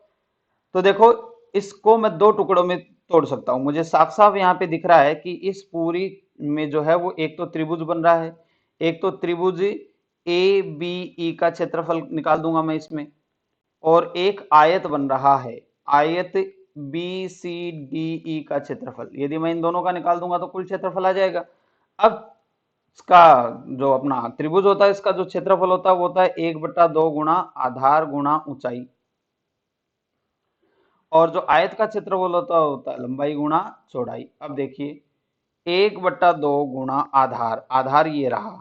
तो देखो, इसको मैं दो टुकड़ों में तोड़ सकता हूं। मुझे साफ साफ यहाँ पे दिख रहा है कि इस पूरी में जो है वो एक तो त्रिभुज बन रहा है, एक तो त्रिभुज ए बी ई का क्षेत्रफल निकाल दूंगा मैं इसमें, और एक आयत बन रहा है, आयत बी सी डी ई का क्षेत्रफल। यदि मैं इन दोनों का निकाल दूंगा तो कुल क्षेत्रफल आ जाएगा। अब इसका जो अपना त्रिभुज होता है, इसका जो क्षेत्रफल होता है वो होता है 1/2 गुणा आधार गुणा ऊंचाई, और जो आयत का क्षेत्रफल होता है लंबाई गुणा चौड़ाई। अब देखिए, 1/2 गुणा आधार, आधार ये रहा,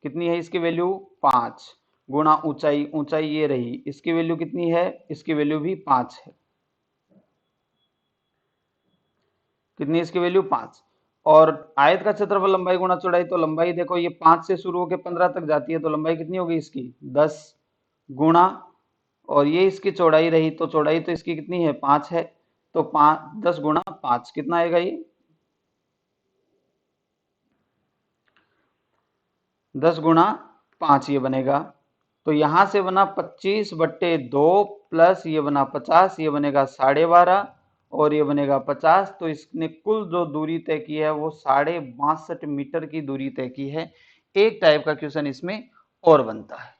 कितनी है इसकी वैल्यू 5, गुणा ऊंचाई, ऊंचाई ये रही, इसकी वैल्यू कितनी है, इसकी वैल्यू भी 5 है। कितनी इसकी वैल्यू 5। और आयत का क्षेत्रफल लंबाई गुणा चौड़ाई, तो लंबाई देखो ये 5 से शुरू होकर 15 तक जाती है, तो लंबाई कितनी होगी इसकी 10 गुणा, और ये इसकी चौड़ाई रही, तो चौड़ाई तो इसकी कितनी है 5 है, तो 5 10 गुणा 5 कितना आएगा ये 10 गुणा 5 ये बनेगा। तो यहां से बना 25/2 प्लस ये बना 50, ये बनेगा 12.5 और ये बनेगा 50। तो इसने कुल जो दूरी तय की है वो 62.5 मीटर की दूरी तय की है। एक टाइप का क्वेश्चन इसमें और बनता है।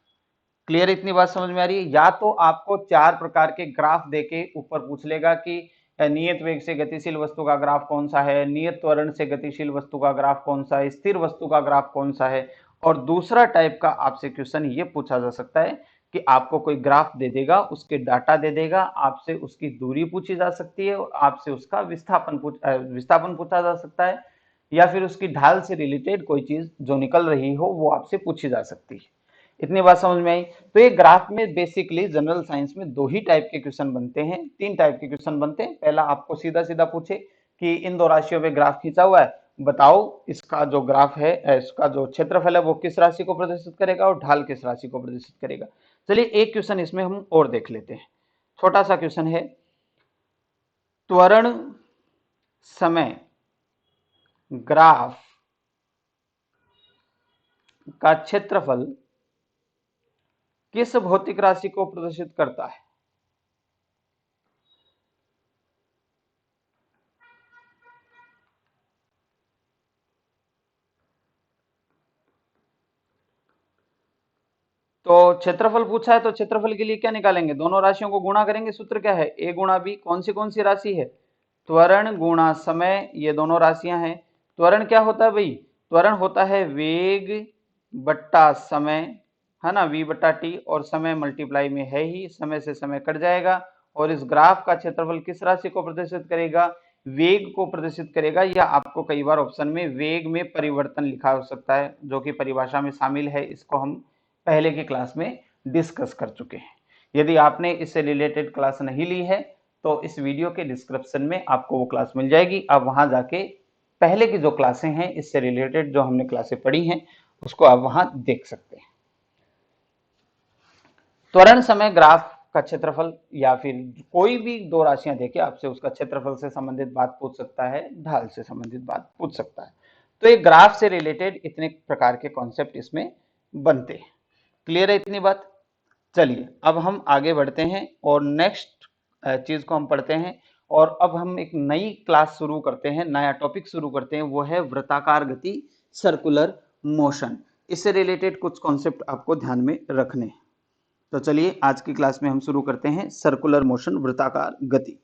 क्लियर, इतनी बात समझ में आ रही है? या तो आपको 4 प्रकार के ग्राफ देके ऊपर पूछ लेगा कि नियत वेग से गतिशील वस्तु का ग्राफ कौन सा है, नियत त्वरण से गतिशील वस्तु का ग्राफ कौन सा है, स्थिर वस्तु का ग्राफ कौन सा है। और दूसरा टाइप का आपसे क्वेश्चन ये पूछा जा सकता है कि आपको कोई ग्राफ दे देगा, उसके डाटा दे देगा, आपसे उसकी दूरी पूछी जा सकती है और आपसे उसका विस्थापन पूछा जा सकता है, या फिर उसकी ढाल से रिलेटेड कोई चीज जो निकल रही हो वो आपसे पूछी जा सकती है। इतनी बात समझ में आई? तो ये ग्राफ में बेसिकली जनरल साइंस में दो ही टाइप के क्वेश्चन बनते हैं, तीन टाइप के क्वेश्चन बनते हैं। पहला आपको सीधा सीधा पूछे कि इन दो राशियों पे ग्राफ खींचा हुआ है, बताओ इसका जो ग्राफ है, इसका जो क्षेत्रफल है वो किस राशि को प्रदर्शित करेगा और ढाल किस राशि को प्रदर्शित करेगा। चलिए एक क्वेश्चन इसमें हम और देख लेते हैं। छोटा सा क्वेश्चन है, त्वरण समय ग्राफ का क्षेत्रफल किस भौतिक राशि को प्रदर्शित करता है? तो क्षेत्रफल पूछा है तो क्षेत्रफल के लिए क्या निकालेंगे, दोनों राशियों को गुणा करेंगे। सूत्र क्या है, a गुणा बी। कौन सी राशि है, त्वरण गुणा समय, ये दोनों राशियां हैं। त्वरण क्या होता है भाई, त्वरण होता है वेग बट्टा समय, है ना, v बट्टा टी, और समय मल्टीप्लाई में है ही, समय से समय कट जाएगा। और इस ग्राफ का क्षेत्रफल किस राशि को प्रदर्शित करेगा, वेग को प्रदर्शित करेगा, या आपको कई बार ऑप्शन में वेग में परिवर्तन लिखा हो सकता है, जो कि परिभाषा में शामिल है। इसको हम पहले की क्लास में डिस्कस कर चुके हैं। यदि आपने इससे रिलेटेड क्लास नहीं ली है तो इस वीडियो के डिस्क्रिप्शन में आपको वो क्लास मिल जाएगी। आप वहां जाके पहले की जो क्लासें हैं इससे रिलेटेड जो हमने क्लासें पढ़ी हैं उसको आप वहां देख सकते हैं। त्वरण समय ग्राफ का क्षेत्रफल या फिर कोई भी दो राशियां देके आपसे उसका क्षेत्रफल से संबंधित बात पूछ सकता है, ढाल से संबंधित बात पूछ सकता है। तो ये ग्राफ से रिलेटेड इतने प्रकार के कॉन्सेप्ट इसमें बनते हैं। क्लियर है इतनी बात? चलिए अब हम आगे बढ़ते हैं और नेक्स्ट चीज को हम पढ़ते हैं। और अब हम एक नई क्लास शुरू करते हैं, नया टॉपिक शुरू करते हैं, वो है वृत्ताकार गति, सर्कुलर मोशन। इससे रिलेटेड कुछ कॉन्सेप्ट आपको ध्यान में रखने हैं। तो चलिए आज की क्लास में हम शुरू करते हैं सर्कुलर मोशन, वृत्ताकार गति।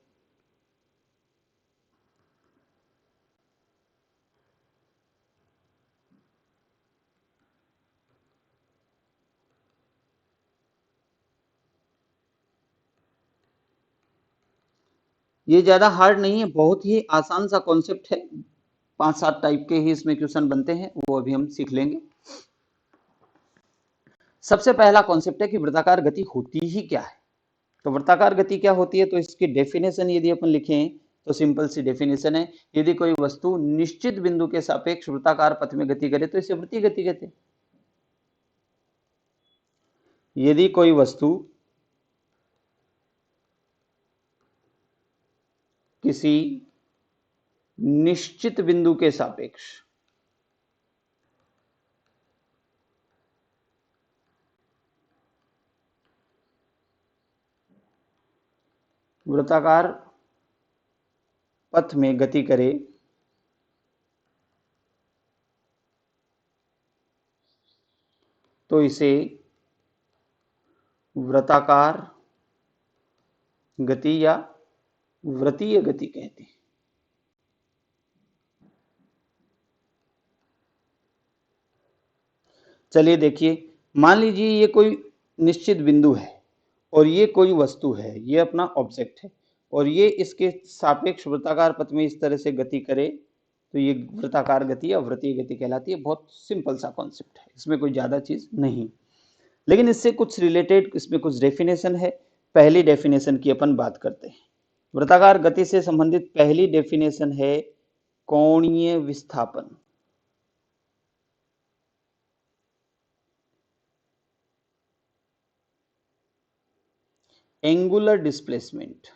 ये ज्यादा हार्ड नहीं है, बहुत ही आसान सा कॉन्सेप्ट है। 5-7 टाइप के ही इसमें क्वेश्चन बनते हैं, वो अभी हम सीख लेंगे। सबसे पहला कॉन्सेप्ट है कि वृत्ताकार गति होती ही क्या है। तो वृत्ताकार गति क्या होती है, तो इसकी डेफिनेशन यदि अपन लिखें तो सिंपल सी डेफिनेशन है, यदि कोई वस्तु निश्चित बिंदु के सापेक्ष वृत्ताकार पथ में गति करे तो इसे वृत्तीय गति कहते हैं। यदि कोई वस्तु किसी निश्चित बिंदु के सापेक्ष वृत्ताकार पथ में गति करे तो इसे वृत्ताकार गति या वृत्तीय गति कहते हैं। चलिए देखिए, मान लीजिए ये कोई निश्चित बिंदु है और ये कोई वस्तु है, ये अपना ऑब्जेक्ट है, और ये इसके सापेक्ष वृत्ताकार पथ में इस तरह से गति करे तो ये वृत्ताकार गति या वृत्तीय गति कहलाती है। बहुत सिंपल सा कॉन्सेप्ट है, इसमें कोई ज्यादा चीज नहीं। लेकिन इससे कुछ रिलेटेड इसमें कुछ डेफिनेशन है। पहली डेफिनेशन की अपन बात करते हैं। वृत्ताकार गति से संबंधित पहली डेफिनेशन है कोणीय विस्थापन, एंगुलर डिस्प्लेसमेंट।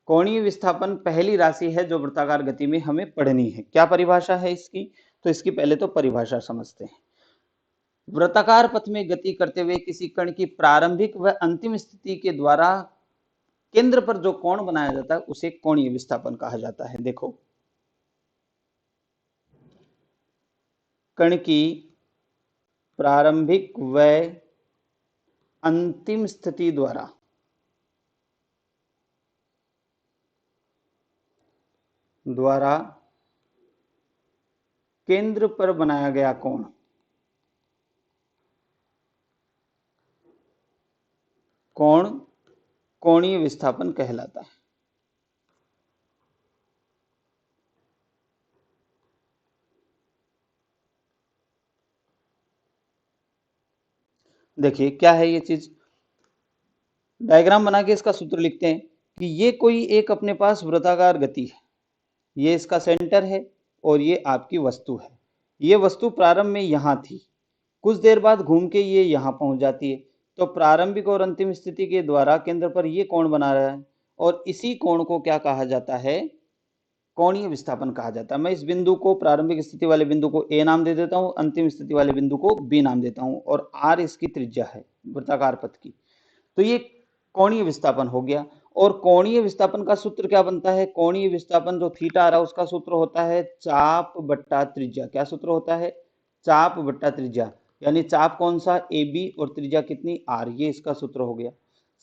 कोणीय विस्थापन पहली राशि है जो वृत्ताकार गति में हमें पढ़नी है। क्या परिभाषा है इसकी? तो इसकी पहले तो परिभाषा समझते हैं। वृत्ताकार पथ में गति करते हुए किसी कण की प्रारंभिक व अंतिम स्थिति के द्वारा केंद्र पर जो कोण बनाया जाता है उसे कोणीय विस्थापन कहा जाता है। देखो, कण की प्रारंभिक व अंतिम स्थिति द्वारा केंद्र पर बनाया गया कोण कोणीय विस्थापन कहलाता है। देखिए क्या है ये चीज, डायग्राम बना के इसका सूत्र लिखते हैं कि ये कोई एक अपने पास वृत्ताकार गति है, ये इसका सेंटर है और ये आपकी वस्तु है। ये वस्तु प्रारंभ में यहां थी, कुछ देर बाद घूम के ये यहां पहुंच जाती है। तो प्रारंभिक और अंतिम स्थिति के द्वारा केंद्र पर ये कोण बना रहा है और इसी कोण को क्या कहा जाता है? कोणीय विस्थापन कहा जाता है। मैं इस बिंदु को, प्रारंभिक स्थिति वाले बिंदु को ए नाम दे देता हूं, अंतिम स्थिति वाले बिंदु को बी नाम देता हूं और आर इसकी त्रिज्या है वृत्ताकार पथ की। तो ये कोणीय विस्थापन हो गया। और कोणीय विस्थापन का सूत्र क्या बनता है? कोणीय विस्थापन जो थीटा आ रहा है उसका सूत्र होता है चाप बट्टा त्रिज्या। क्या सूत्र होता है? चाप बट्टा त्रिज्या। यानी चाप कौन सा? ए बी, और त्रिज्या कितनी? आर। ये इसका सूत्र हो गया।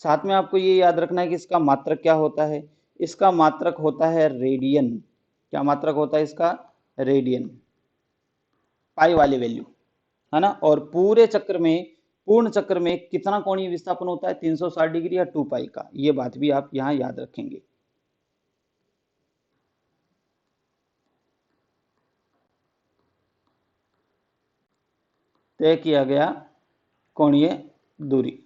साथ में आपको ये याद रखना है कि इसका मात्रक क्या होता है? इसका मात्रक होता है रेडियन। क्या मात्रक होता है इसका? रेडियन, पाई वाली वैल्यू, है ना। और पूरे चक्र में, पूर्ण चक्र में कितना कोणीय विस्थापन होता है? 360 डिग्री या 2 पाई का। ये बात भी आप यहां याद रखेंगे। तय किया गया कोणीय दूरी,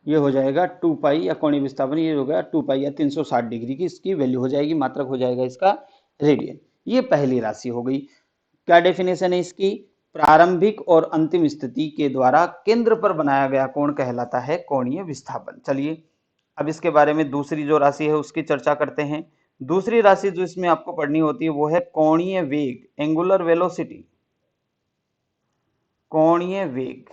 ये हो जाएगा 2 पाई, या कोणीय विस्थापन ये हो गया 2 पाई या 360 डिग्री की इसकी वैल्यू हो जाएगी। मात्रक हो जाएगा इसका रेडियन। ये पहली राशि हो गई। क्या डेफिनेशन है इसकी? प्रारंभिक और अंतिम स्थिति के द्वारा केंद्र पर बनाया गया कोण कहलाता है कोणीय विस्थापन। चलिए अब इसके बारे में दूसरी जो राशि है उसकी चर्चा करते हैं। दूसरी राशि जो इसमें आपको पढ़नी होती है वो है कोणीय वेग, एंगुलर वेलोसिटी। कोणीय वेग,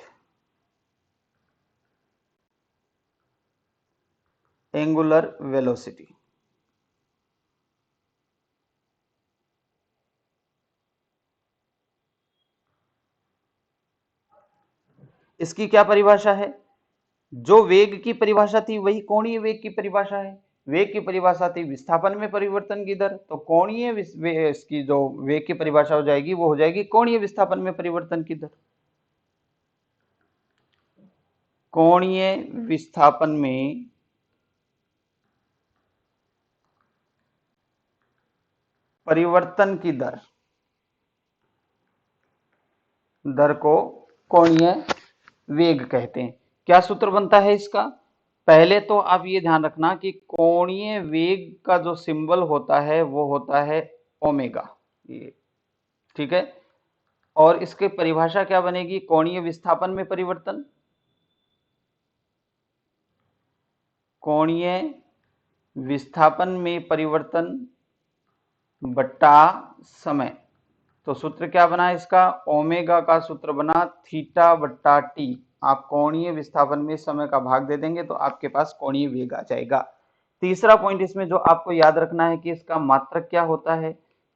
एंगुलर वेलोसिटी। इसकी क्या परिभाषा है? जो वेग की परिभाषा थी वही कोणीय वेग की परिभाषा है। वेग की परिभाषा थी विस्थापन में परिवर्तन की दर, तो कोणीय इसकी जो वेग की परिभाषा हो जाएगी वो हो जाएगी कोणीय विस्थापन में परिवर्तन की दर। कोणीय विस्थापन में परिवर्तन की दर को कोणीय वेग कहते हैं। क्या सूत्र बनता है इसका? पहले तो आप ये ध्यान रखना कि कोणीय वेग का जो सिंबल होता है वो होता है ओमेगा, ये ठीक है। और इसकी परिभाषा क्या बनेगी? कोणीय विस्थापन में परिवर्तन, कोणीय विस्थापन में परिवर्तन बट्टा समय। तो सूत्र क्या बना इसका? ओमेगा का सूत्र बना थीटा बट्टा टी। आप कोणीय विस्थापन में समय का भाग दे देंगे तो आपके पास कोणीय वेग आ जाएगा। तीसरा पॉइंट इसमें जो आपको याद रखना है कि इसका मात्रक क्या होता है?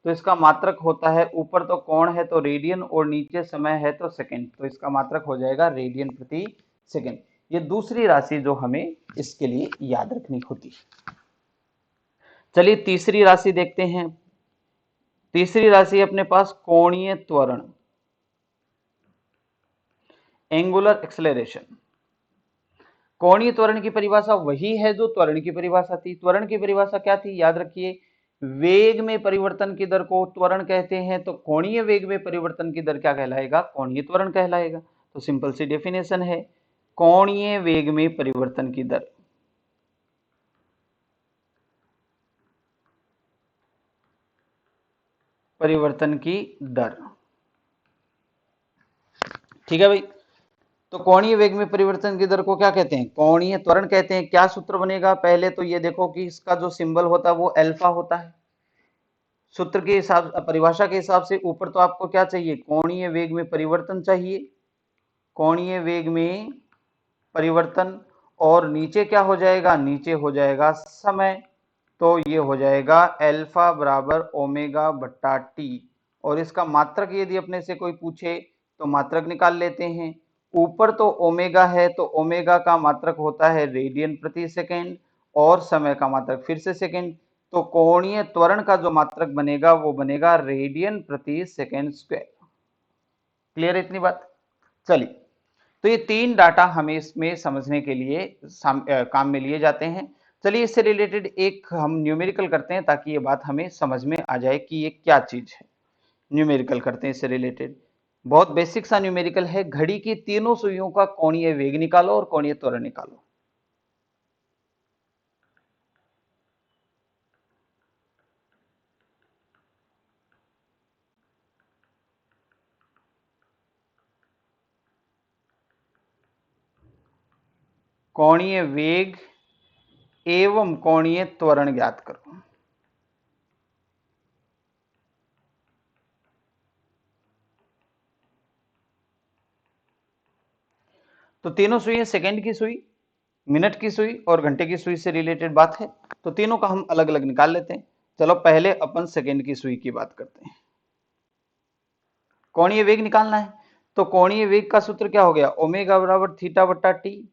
तो इसका मात्रक होता है, ऊपर तो कोण है तो रेडियन और नीचे समय है तो सेकंड, तो इसका मात्रक हो जाएगा रेडियन प्रति सेकंड। ये दूसरी राशि जो हमें इसके लिए याद रखनी होती है। चलिए तीसरी राशि देखते हैं। तीसरी राशि अपने पास कोणीय त्वरण, एंगुलर एक्सेलरेशन। कोणीय त्वरण की परिभाषा वही है जो त्वरण की परिभाषा थी। त्वरण की परिभाषा क्या थी? याद रखिए, वेग में परिवर्तन की दर को त्वरण कहते हैं, तो कोणीय वेग में परिवर्तन की दर क्या कहलाएगा? कोणीय त्वरण कहलाएगा। तो सिंपल सी डेफिनेशन है, कोणीय वेग में परिवर्तन की दर, परिवर्तन की दर, ठीक है भाई। तो कोणीय वेग में परिवर्तन की दर को क्या कहते हैं? कोणीय त्वरण कहते हैं। क्या सूत्र बनेगा? पहले तो ये देखो कि इसका जो सिंबल होता है वो अल्फा होता है। सूत्र के हिसाब, परिभाषा के हिसाब से ऊपर तो आपको क्या चाहिए? कोणीय वेग में परिवर्तन चाहिए, कोणीय वेग में परिवर्तन। और नीचे क्या हो जाएगा? नीचे हो जाएगा समय। तो ये हो जाएगा अल्फा बराबर ओमेगा बट्टा टी। और इसका मात्रक यदि अपने से कोई पूछे तो मात्रक निकाल लेते हैं। ऊपर तो ओमेगा है, तो ओमेगा का मात्रक होता है रेडियन प्रति सेकेंड, और समय का मात्रक फिर से सेकेंड। तो कोणीय त्वरण का जो मात्रक बनेगा वो बनेगा रेडियन प्रति सेकेंड स्क्वायर। क्लियर है इतनी बात? चलिए, तो ये तीन डाटा हमें इसमें समझने के लिए काम में लिए जाते हैं। चलिए, इससे रिलेटेड एक हम न्यूमेरिकल करते हैं ताकि ये बात हमें समझ में आ जाए कि ये क्या चीज है। न्यूमेरिकल करते हैं इससे रिलेटेड। बहुत बेसिक सा न्यूमेरिकल है। घड़ी की तीनों सुइयों का कोणीय वेग निकालो और कोणीय त्वरण निकालो। कोणीय वेग एवं कोणीय त्वरण ज्ञात करो। तो तीनों सुई सेकंड की सुई, मिनट की सुई और घंटे की सुई से रिलेटेड बात है। तो तीनों का हम अलग अलग निकाल लेते हैं। चलो, पहले अपन सेकंड की सुई की बात करते हैं। कोणीय वेग निकालना है। तो कोणीय वेग का सूत्र क्या हो गया? ओमेगा बराबर थीटा बट्टा टी।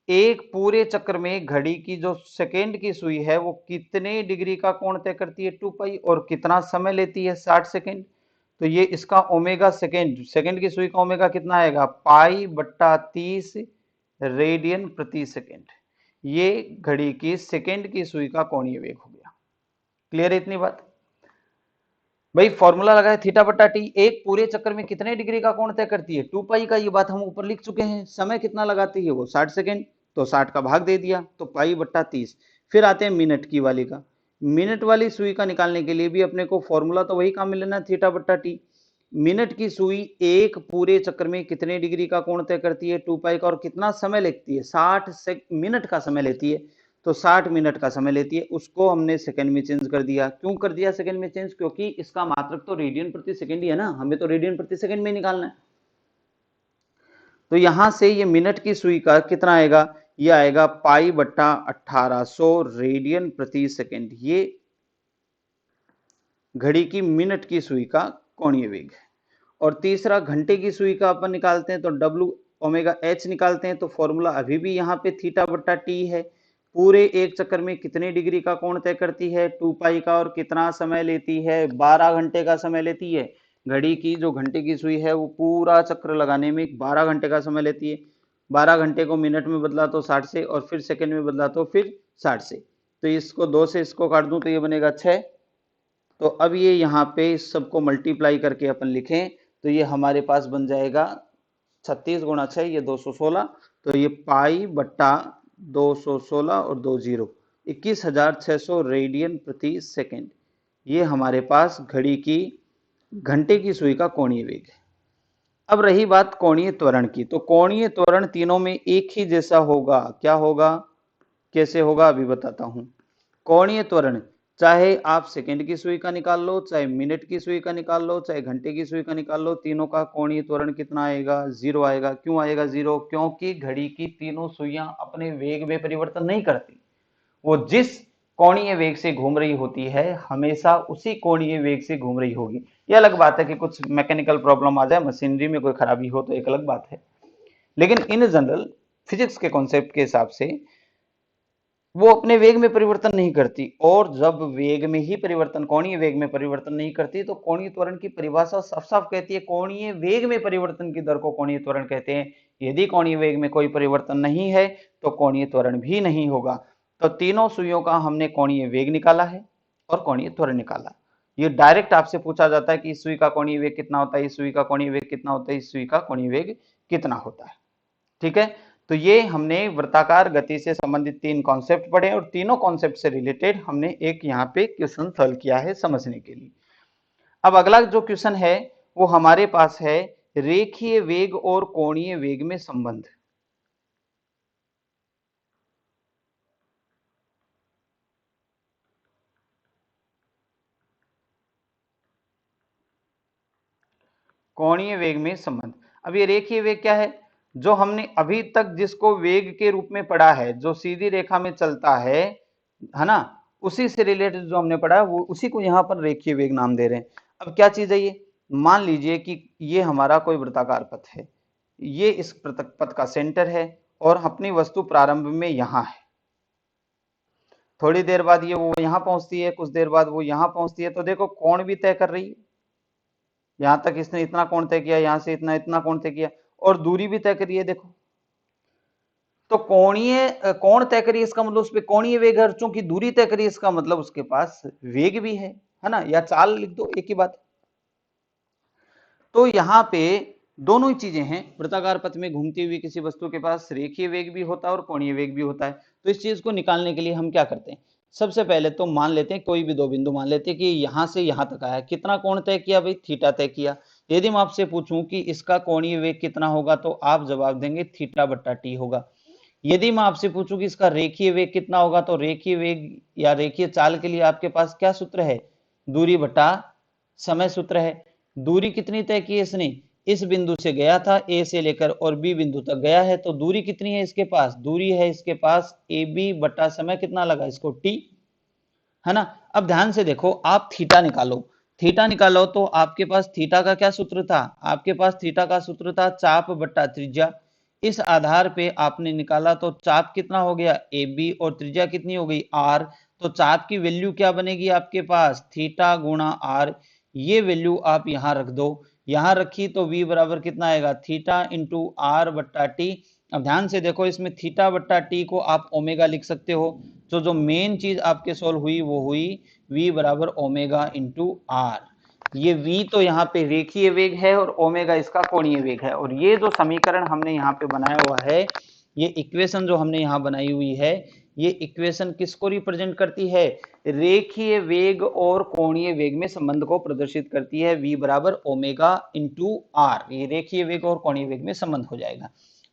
एक पूरे चक्र में घड़ी की जो सेकेंड की सुई है वो कितने डिग्री का कोण तय करती है? 2 पाई। और कितना समय लेती है? 60 सेकेंड। तो ये इसका ओमेगा सेकेंड की सुई का ओमेगा कितना आएगा? पाई बट्टा 30 रेडियन प्रति सेकेंड। ये घड़ी की सेकेंड की सुई का कोणीय वेग हो गया। क्लियर है इतनी बात? भाई फॉर्मूला लगाए थीटा बट्टा टी। एक पूरे चक्कर में कितने डिग्री का कोण तय करती है? 2 पाई का। ये बात हम ऊपर लिख चुके हैं। समय कितना लगाती है वो? 60 सेकेंड। तो 60 का भाग दे दिया, तो पाई बट्टा 30। फिर आते हैं मिनट की वाली का। मिनट वाली सुई का निकालने के लिए भी अपने को फॉर्मूला तो वही काम में लेना, थीटा बट्टा टी। मिनट की सुई एक पूरे चक्कर में कितने डिग्री का कोण तय करती है? 2 पाई का। और कितना समय लेती है? 60 मिनट का समय लेती है। तो 60 मिनट का समय लेती है। उसको हमने सेकंड में चेंज कर दिया। क्यों कर दिया सेकंड में चेंज? क्योंकि इसका मात्रक तो रेडियन प्रति सेकंड ही है ना, हमें तो रेडियन प्रति सेकंड में निकालना है। तो यहां से ये मिनट की सुई का कितना आएगा? ये आएगा पाई बट्टा 1800 रेडियन प्रति सेकंड। ये घड़ी की मिनट की सुई का कोणीय वेग है। और तीसरा घंटे की सुई का अपन निकालते हैं तो डब्ल्यू ओमेगा एच निकालते हैं। तो फॉर्मूला अभी भी यहाँ पे थीटा बट्टा टी है। पूरे एक चक्कर में कितने डिग्री का कोण तय करती है? 2 पाई का। और कितना समय लेती है? 12 घंटे का समय लेती है। घड़ी की जो घंटे की सुई है वो पूरा चक्र लगाने में 12 घंटे का समय लेती है। 12 घंटे को मिनट में बदला तो 60 से, और फिर सेकंड में बदला तो फिर 60 से। तो इसको 2 से इसको काट दूं तो ये बनेगा 6। तो अब ये यहाँ पे इस सबको मल्टीप्लाई करके अपन लिखें तो ये हमारे पास बन जाएगा 36 गुणा 6, ये 216। तो ये पाई बट्टा 216 और 2 जीरो 21,600 रेडियन प्रति सेकेंड। ये हमारे पास घड़ी की घंटे की सुई का कोणीय वेग है। अब रही बात कोणीय त्वरण की। तो कोणीय त्वरण तीनों में एक ही जैसा होगा। क्या होगा? कैसे होगा? अभी बताता हूं। कोणीय त्वरण चाहे आप सेकंड की सुई का निकाल लो, चाहे मिनट की सुई का निकाल लो, चाहे घंटे की सुई का निकाल लो, तीनों का कोणीय त्वरण कितना आएगा? 0 आएगा। क्यों आएगा 0? क्योंकि घड़ी की तीनों सुइयां अपने वेग में परिवर्तन नहीं करती। वो जिस कोणीय वेग से घूम रही होती है हमेशा उसी कोणीय वेग से घूम रही होगी। ये अलग बात है कि कुछ मैकेनिकल प्रॉब्लम आ जाए, मशीनरी में कोई खराबी हो तो एक अलग बात है। लेकिन इन जनरल फिजिक्स के कॉन्सेप्ट के हिसाब से वो अपने वेग में परिवर्तन नहीं करती। और जब वेग में ही परिवर्तन, कोणीय वेग में परिवर्तन नहीं करती, तो कोणीय त्वरण की परिभाषा साफ साफ कहती है कोणीय वेग में परिवर्तन की दर को कोणीय त्वरण कहते हैं। यदि कोणीय वेग में कोई परिवर्तन नहीं है तो कोणीय त्वरण भी नहीं होगा। तो तीनों सुइयों का हमने कोणीय वेग निकाला है और कोणीय त्वरण निकाला। ये डायरेक्ट आपसे पूछा जाता है कि इस सुई का कोणीय वेग कितना होता है, इस सुई का कोणीय वेग कितना होता है, इस सुई का कोणीय वेग कितना होता है। ठीक है, तो ये हमने वृत्ताकार गति से संबंधित 3 कॉन्सेप्ट पढ़े और तीनों कॉन्सेप्ट से रिलेटेड हमने एक यहाँ पे क्वेश्चन सॉल्व किया है समझने के लिए। अब अगला जो क्वेश्चन है वो हमारे पास है रेखीय वेग और कोणीय वेग में संबंध। कोणीय वेग में संबंध। अब ये रेखीय वेग क्या है? जो हमने अभी तक जिसको वेग के रूप में पढ़ा है, जो सीधी रेखा में चलता है ना, उसी से रिलेटेड जो हमने पढ़ा है वो उसी को यहाँ पर रेखीय वेग नाम दे रहे हैं। अब क्या चीज है ये? मान लीजिए कि ये हमारा कोई वृत्ताकार पथ है, ये इस पथ का सेंटर है और अपनी वस्तु प्रारंभ में यहाँ है। थोड़ी देर बाद ये वो यहाँ पहुंचती है, कुछ देर बाद वो यहाँ पहुंचती है, तो देखो कोण भी तय कर रही है। यहां तक इसने इतना कोण तय किया, यहां से इतना इतना कोण तय किया, और दूरी भी तय करी है देखो। तो कोण तय करी इसका मतलब उस पर कोणीय वेग है, चूंकि दूरी तय करी इसका मतलब उसके पास वेग भी है ना, या चाल लिख दो, एक ही बात। तो यहाँ पे दोनों ही चीजें हैं। वृत्ताकार पथ में घूमती हुई किसी वस्तु के पास रेखीय वेग भी होता है और कोणीय वेग भी होता है। तो इस चीज को निकालने के लिए हम क्या करते हैं? सबसे पहले तो मान लेते हैं, कोई भी दो बिंदु मान लेते हैं कि यहां से यहां तक आया, कितना कोण तय किया भाई? थीटा तय किया। यदि मैं आपसे पूछूं कि इसका कोणीय वेग कितना होगा, तो आप जवाब देंगे थीटा बट्टा टी होगा। यदि मैं आपसे पूछूं कि इसका रेखीय वेग कितना होगा, तो रेखीय वेग या रेखीय चाल के लिए आपके पास क्या सूत्र है? दूरी बटा समय सूत्र है। दूरी कितनी तय की है इसने? इस बिंदु से गया था, ए से लेकर और बी बिंदु तक गया है, तो दूरी कितनी है इसके पास? दूरी है इसके पास ए बी बटा समय कितना लगा इसको? टी, है ना। अब ध्यान से देखो, आप थीटा निकालो। थीटा निकालो तो आपके पास थीटा का क्या सूत्र था? आपके पास थीटा का सूत्र था चाप बट्टा त्रिज्या। इस आधार पे आपने निकाला तो चाप कितना हो गया? ए बी, और त्रिज्या कितनी हो गई? आर। तो चाप की वैल्यू क्या बनेगी आपके पास? थीटा गुणा आर। ये वैल्यू आप यहां रख दो। यहां रखी तो v बराबर कितना आएगा? थीटा इंटू आर बट्टा टी। अब ध्यान से देखो, इसमें थीटा बट्टा टी को आप ओमेगा लिख सकते हो। तो जो मेन चीज आपके सोल्व हुई वो हुई v बराबर ओमेगा इंटू आर। ये v तो यहाँ पे रेखीय वेग है और ओमेगा इसका कोणीय वेग है। और ये जो समीकरण हमने यहाँ पे बनाया हुआ है, ये इक्वेशन जो हमने यहाँ बनाई हुई है, ये इक्वेशन किसको रिप्रेजेंट करती है? रेखीय वेग और कोणीय वेग में संबंध को प्रदर्शित करती है। v बराबर ओमेगा इंटू आर, ये रेखीय वेग और कोणीय वेग में संबंध हो जाएगा।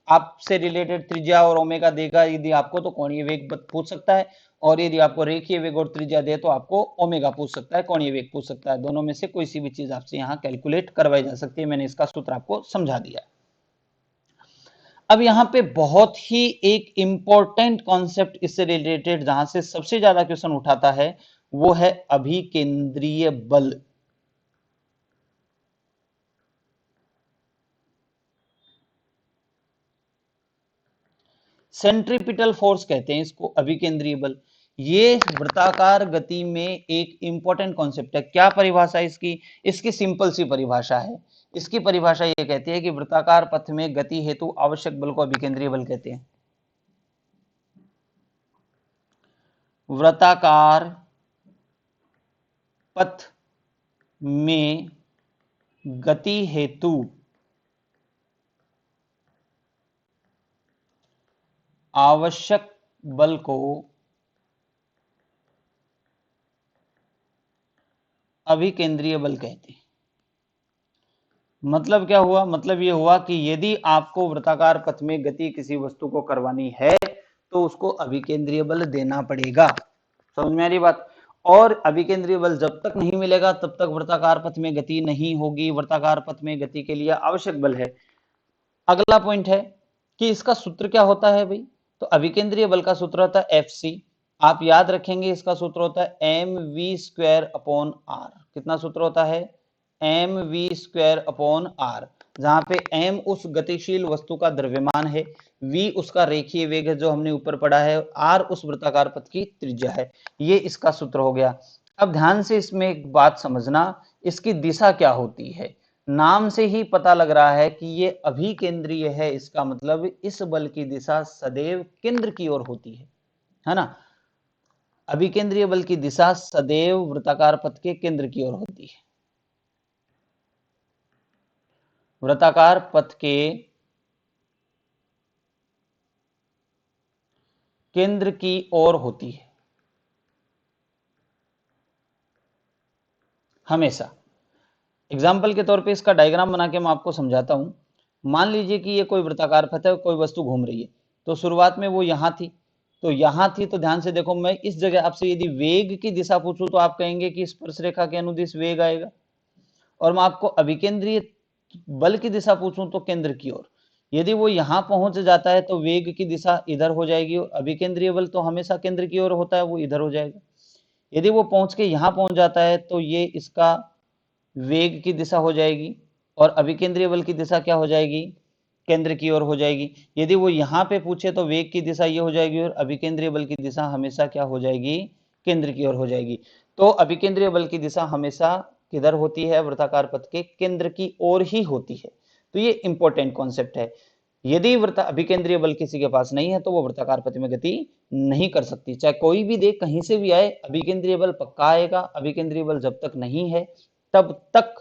आपसे रिलेटेड त्रिज्या और ओमेगा देगा यदि आपको, तो कोणीय वेग पूछ सकता है, और यदि आपको रेखीय वेग और त्रिज्या दे तो आपको ओमेगा पूछ सकता है, कोणीय वेग पूछ सकता है। दोनों में से कोई सी भी चीज आपसे यहाँ कैलकुलेट करवाई जा सकती है। मैंने इसका सूत्र आपको समझा दिया। अब यहाँ पे बहुत ही एक इंपॉर्टेंट कॉन्सेप्ट इससे रिलेटेड, जहां से सबसे ज्यादा क्वेश्चन उठाता है, वो है अभिकेंद्रीय बल। सेंट्रीपिटल फोर्स कहते हैं इसको, अभिकेंद्रीय बल। ये वृत्ताकार गति में एक इंपॉर्टेंट कॉन्सेप्ट है। क्या परिभाषा है इसकी? इसकी सिंपल सी परिभाषा है। इसकी परिभाषा ये कहती है कि वृत्ताकार पथ में गति हेतु आवश्यक बल को अभिकेंद्रीय बल कहते हैं। वृत्ताकार पथ में गति हेतु आवश्यक बल को अभिकेंद्रीय बल कहते हैं। मतलब क्या हुआ? मतलब ये हुआ कि यदि आपको वृत्ताकार पथ में गति किसी वस्तु को करवानी है, तो उसको अभिकेंद्रीय बल देना पड़ेगा। समझ में आ रही बात? और अभिकेंद्रीय बल जब तक नहीं मिलेगा तब तक वृत्ताकार पथ में गति नहीं होगी। वृत्ताकार पथ में गति के लिए आवश्यक बल है। अगला पॉइंट है कि इसका सूत्र क्या होता है भाई? तो अभिकेंद्रीय बल का सूत्र होता है एफ सी। आप याद रखेंगे, इसका सूत्र होता है m v square upon r. कितना सूत्र होता है? M v square upon r, जहां पे एम उस गतिशील वस्तु का द्रव्यमान है, वी उसका रेखीय वेग है जो हमने ऊपर पढ़ा है, आर उस वृत्ताकार पथ की त्रिज्या है। ये इसका सूत्र हो गया। अब ध्यान से इसमें एक बात समझना, इसकी दिशा क्या होती है? नाम से ही पता लग रहा है कि ये अभिकेंद्रीय है। इसका मतलब इस बल की दिशा सदैव केंद्र की ओर होती है ना। अभिकेंद्रीय बल की दिशा सदैव वृत्ताकार पथ के केंद्र की ओर होती है। वृत्ताकार पथ के केंद्र की ओर होती है हमेशा। एग्जाम्पल के तौर पे इसका डायग्राम बना के मैं आपको समझाता हूं। मान लीजिए कि ये कोई वृत्ताकार पथ है, कोई वस्तु घूम रही है, तो शुरुआत में वो यहां थी, तो ध्यान से देखो, मैं इस जगह आपसे यदि वेग की दिशा पूछूं तो आप कहेंगे कि स्पर्श रेखा के अनुदिश वेग आएगा, और मैं आपको अभिकेंद्रीय बल की दिशा पूछूं तो केंद्र की ओर। यदि वो यहां पहुंच जाता है तो वेग की दिशा इधर हो जाएगी, और अभिकेंद्रीय बल तो हमेशा केंद्र की ओर होता है, वो इधर हो जाएगा। यदि वो पहुंच के यहां पहुंच जाता है तो ये इसका वेग की दिशा हो जाएगी, और अभिकेंद्रीय बल की दिशा क्या हो जाएगी, केंद्र की ओर हो जाएगी। यदि वो यहाँ पे पूछे तो वेग की दिशा ये हो जाएगी, और अभिकेंद्रीय बल की दिशा हमेशा क्या हो जाएगी, केंद्र की ओर हो जाएगी। तो अभिकेंद्रीय बल की दिशा हमेशा किधर होती है, वृत्ताकार पथ के केंद्र की ओर ही होती है। तो ये इंपॉर्टेंट कॉन्सेप्ट है। यदि अभिकेंद्रीय बल किसी के पास नहीं है तो वो वृत्ताकार पथ में गति नहीं कर सकती, चाहे कोई भी दे, कहीं से भी आए, अभिकेंद्रीय बल पक्का आएगा। अभिकेंद्रीय बल जब तक नहीं है तब तक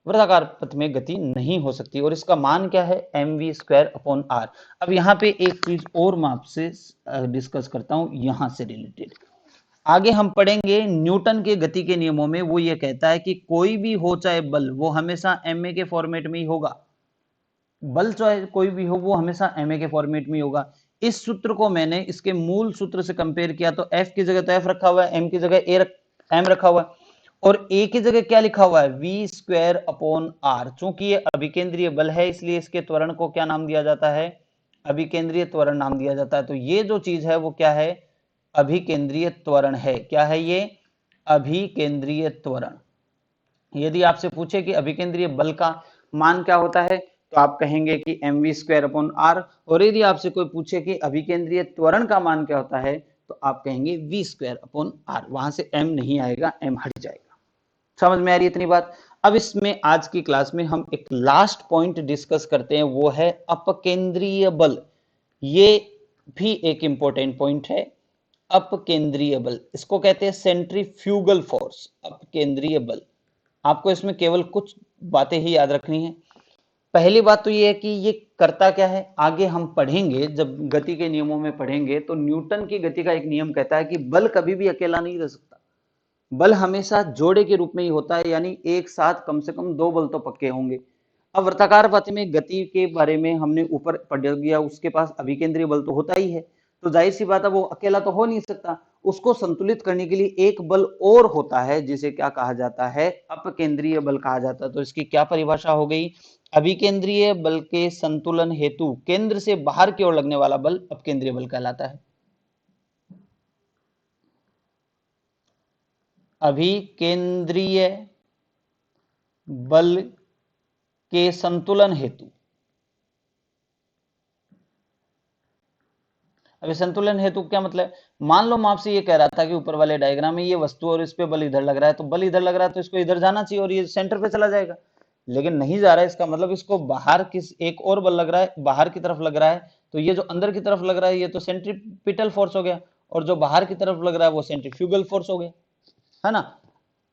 वृत्ताकार पथ में गति नहीं हो सकती, और इसका मान क्या है, mv²/r। अब यहाँ पे एक चीज और मैं आपसे डिस्कस करता हूं यहां से रिलेटेड। आगे हम पढ़ेंगे न्यूटन के गति के नियमों में, वो ये कहता है कि कोई भी हो चाहे बल, वो हमेशा ma के फॉर्मेट में ही होगा। बल चाहे कोई भी हो वो हमेशा ma के फॉर्मेट में ही होगा। इस सूत्र को मैंने इसके मूल सूत्र से कंपेयर किया, तो f की जगह तो f रखा हुआ है, m की जगह m रखा हुआ है, और a की जगह क्या लिखा हुआ है, v²/r। चूंकि ये अभिकेंद्रीय बल है इसलिए इसके त्वरण को क्या नाम दिया जाता है, अभिकेंद्रीय त्वरण नाम दिया जाता है। तो ये जो चीज है वो क्या है, अभिकेंद्रीय त्वरण है। क्या है ये, अभिकेंद्रीय त्वरण। यदि आपसे पूछे कि अभिकेंद्रीय बल का मान क्या होता है तो आप कहेंगे कि mv²/r, और यदि आपसे कोई पूछे कि अभिकेंद्रीय त्वरण का मान क्या होता है तो आप कहेंगे v²/r। वहां से m नहीं आएगा, m हट जाएगा। समझ में आ रही है इतनी बात। अब इसमें आज की क्लास में हम एक लास्ट पॉइंट डिस्कस करते हैं, वो है अपकेंद्रीय बल। ये भी एक इंपॉर्टेंट पॉइंट है। अपकेंद्रीय बल, इसको कहते हैं सेंट्रीफ्यूगल फोर्स, अपकेंद्रीय बल। आपको इसमें केवल कुछ बातें ही याद रखनी है। पहली बात तो ये है कि ये करता क्या है, आगे हम पढ़ेंगे, जब गति के नियमों में पढ़ेंगे तो न्यूटन की गति का एक नियम कहता है कि बल कभी भी अकेला नहीं रह सकता, बल हमेशा जोड़े के रूप में ही होता है, यानी एक साथ कम से कम दो बल तो पक्के होंगे। अब वृत्ताकार पथ में गति के बारे में हमने ऊपर पढ़ गया, उसके पास अभिकेंद्रीय बल तो होता ही है, तो जाहिर सी बात है वो अकेला तो हो नहीं सकता। उसको संतुलित करने के लिए एक बल और होता है जिसे क्या कहा जाता है, अपकेंद्रीय बल कहा जाता है। तो इसकी क्या परिभाषा हो गई, अभिकेंद्रीय बल के संतुलन हेतु केंद्र से बाहर की ओर लगने वाला बल अपकेंद्रीय बल कहलाता है। अभिकेंद्रीय बल के संतुलन हेतु, अभी संतुलन हेतु क्या मतलब, मान लो मैं आपसे ये कह रहा था कि ऊपर वाले डायग्राम में ये वस्तु और इस पे बल इधर लग रहा है, तो बल इधर लग रहा है तो इसको इधर जाना चाहिए और ये सेंटर पे चला जाएगा, लेकिन नहीं जा रहा है। इसका मतलब इसको बाहर किस एक और बल लग रहा है, बाहर की तरफ लग रहा है, तो ये जो अंदर की तरफ लग रहा है ये तो सेंट्रीपिटल फोर्स हो गया, और जो बाहर की तरफ लग रहा है वो सेंट्रीफ्यूगल फोर्स हो गया, है ना।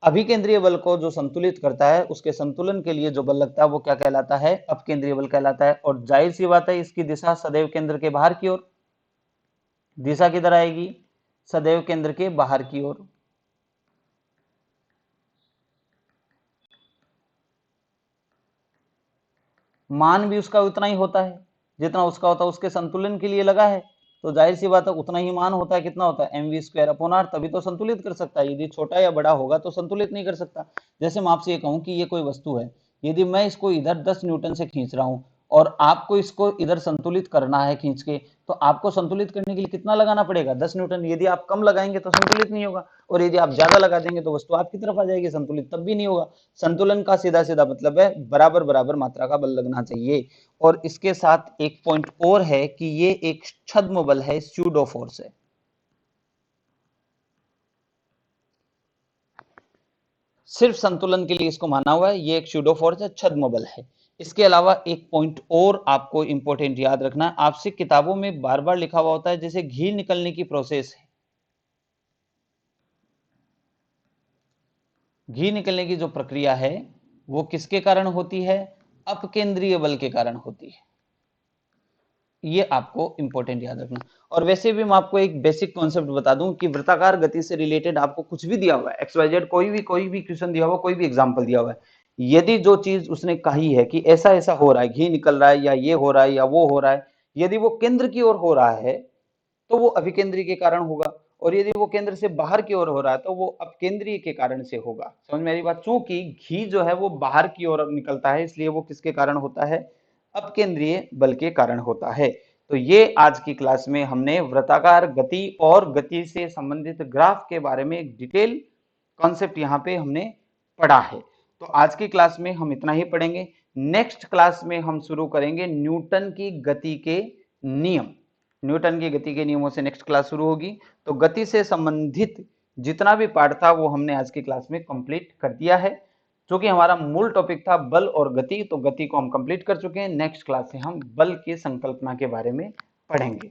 अभिकेंद्रीय बल को जो संतुलित करता है, उसके संतुलन के लिए जो बल लगता है वो क्या कहलाता है, अपकेंद्रीय बल कहलाता है। और जाहिर सी बात है इसकी दिशा सदैव केंद्र के बाहर की ओर, दिशा किधर आएगी, सदैव केंद्र के बाहर की ओर। मान भी उसका उतना ही होता है जितना उसका होता है, उसके संतुलन के लिए लगा है तो जाहिर सी बात है उतना ही मान होता है। कितना होता है, mv²/r, तभी तो संतुलित कर सकता है। यदि छोटा या बड़ा होगा तो संतुलित नहीं कर सकता। जैसे मैं आपसे ये कहूं कि ये कोई वस्तु है, यदि मैं इसको इधर 10 न्यूटन से खींच रहा हूं और आपको इसको इधर संतुलित करना है खींच के, तो आपको संतुलित करने के लिए कितना लगाना पड़ेगा, 10 न्यूटन। यदि आप कम लगाएंगे तो संतुलित नहीं होगा, और यदि आप ज्यादा लगा देंगे तो वस्तु आपकी तरफ आ जाएगी, संतुलित तब भी नहीं होगा। संतुलन का सीधा सीधा मतलब है बराबर बराबर मात्रा का बल लगना चाहिए। और इसके साथ एक पॉइंट और है कि ये एक छद्म बल है, स्यूडो फोर्स है। सिर्फ संतुलन के लिए इसको माना हुआ है, ये एक स्यूडो फोर्स है, छद्म बल है। इसके अलावा एक पॉइंट और आपको इंपॉर्टेंट याद रखना है, आपसे किताबों में बार बार लिखा हुआ होता है जैसे घी निकलने की प्रोसेस है, घी निकलने की जो प्रक्रिया है वो किसके कारण होती है, अपकेंद्रीय बल के कारण होती है। ये आपको इंपॉर्टेंट याद रखना। और वैसे भी मैं आपको एक बेसिक कॉन्सेप्ट बता दूं कि वृत्ताकार गति से रिलेटेड आपको कुछ भी दिया हुआ है, XYZ कोई भी क्वेश्चन दिया हुआ, कोई भी एग्जांपल दिया हुआ है, यदि जो चीज उसने कही है कि ऐसा ऐसा हो रहा है, घी निकल रहा है या ये हो रहा है या वो हो रहा है, यदि वो केंद्र की ओर हो रहा है तो वो अभिकेंद्री के कारण होगा, और यदि वो केंद्र से बाहर की ओर हो रहा है तो वो अपकेंद्रीय के कारण से होगा। समझ में मेरी बात? चूंकि घी जो है वो बाहर की ओर निकलता है, इसलिए वो किसके कारण होता है? अपकेंद्रीय बल के कारण होता है। तो ये आज की क्लास में हमने वृत्ताकार गति और गति से संबंधित ग्राफ के बारे में एक डिटेल कॉन्सेप्ट यहाँ पे हमने पढ़ा है। तो आज की क्लास में हम इतना ही पढ़ेंगे। नेक्स्ट क्लास में हम शुरू करेंगे न्यूटन की गति के नियम। न्यूटन की गति के नियमों से नेक्स्ट क्लास शुरू होगी। तो गति से संबंधित जितना भी पार्ट था वो हमने आज की क्लास में कंप्लीट कर दिया है। क्योंकि हमारा मूल टॉपिक था बल और गति, तो गति को हम कंप्लीट कर चुके हैं। नेक्स्ट क्लास से हम बल की संकल्पना के बारे में पढ़ेंगे।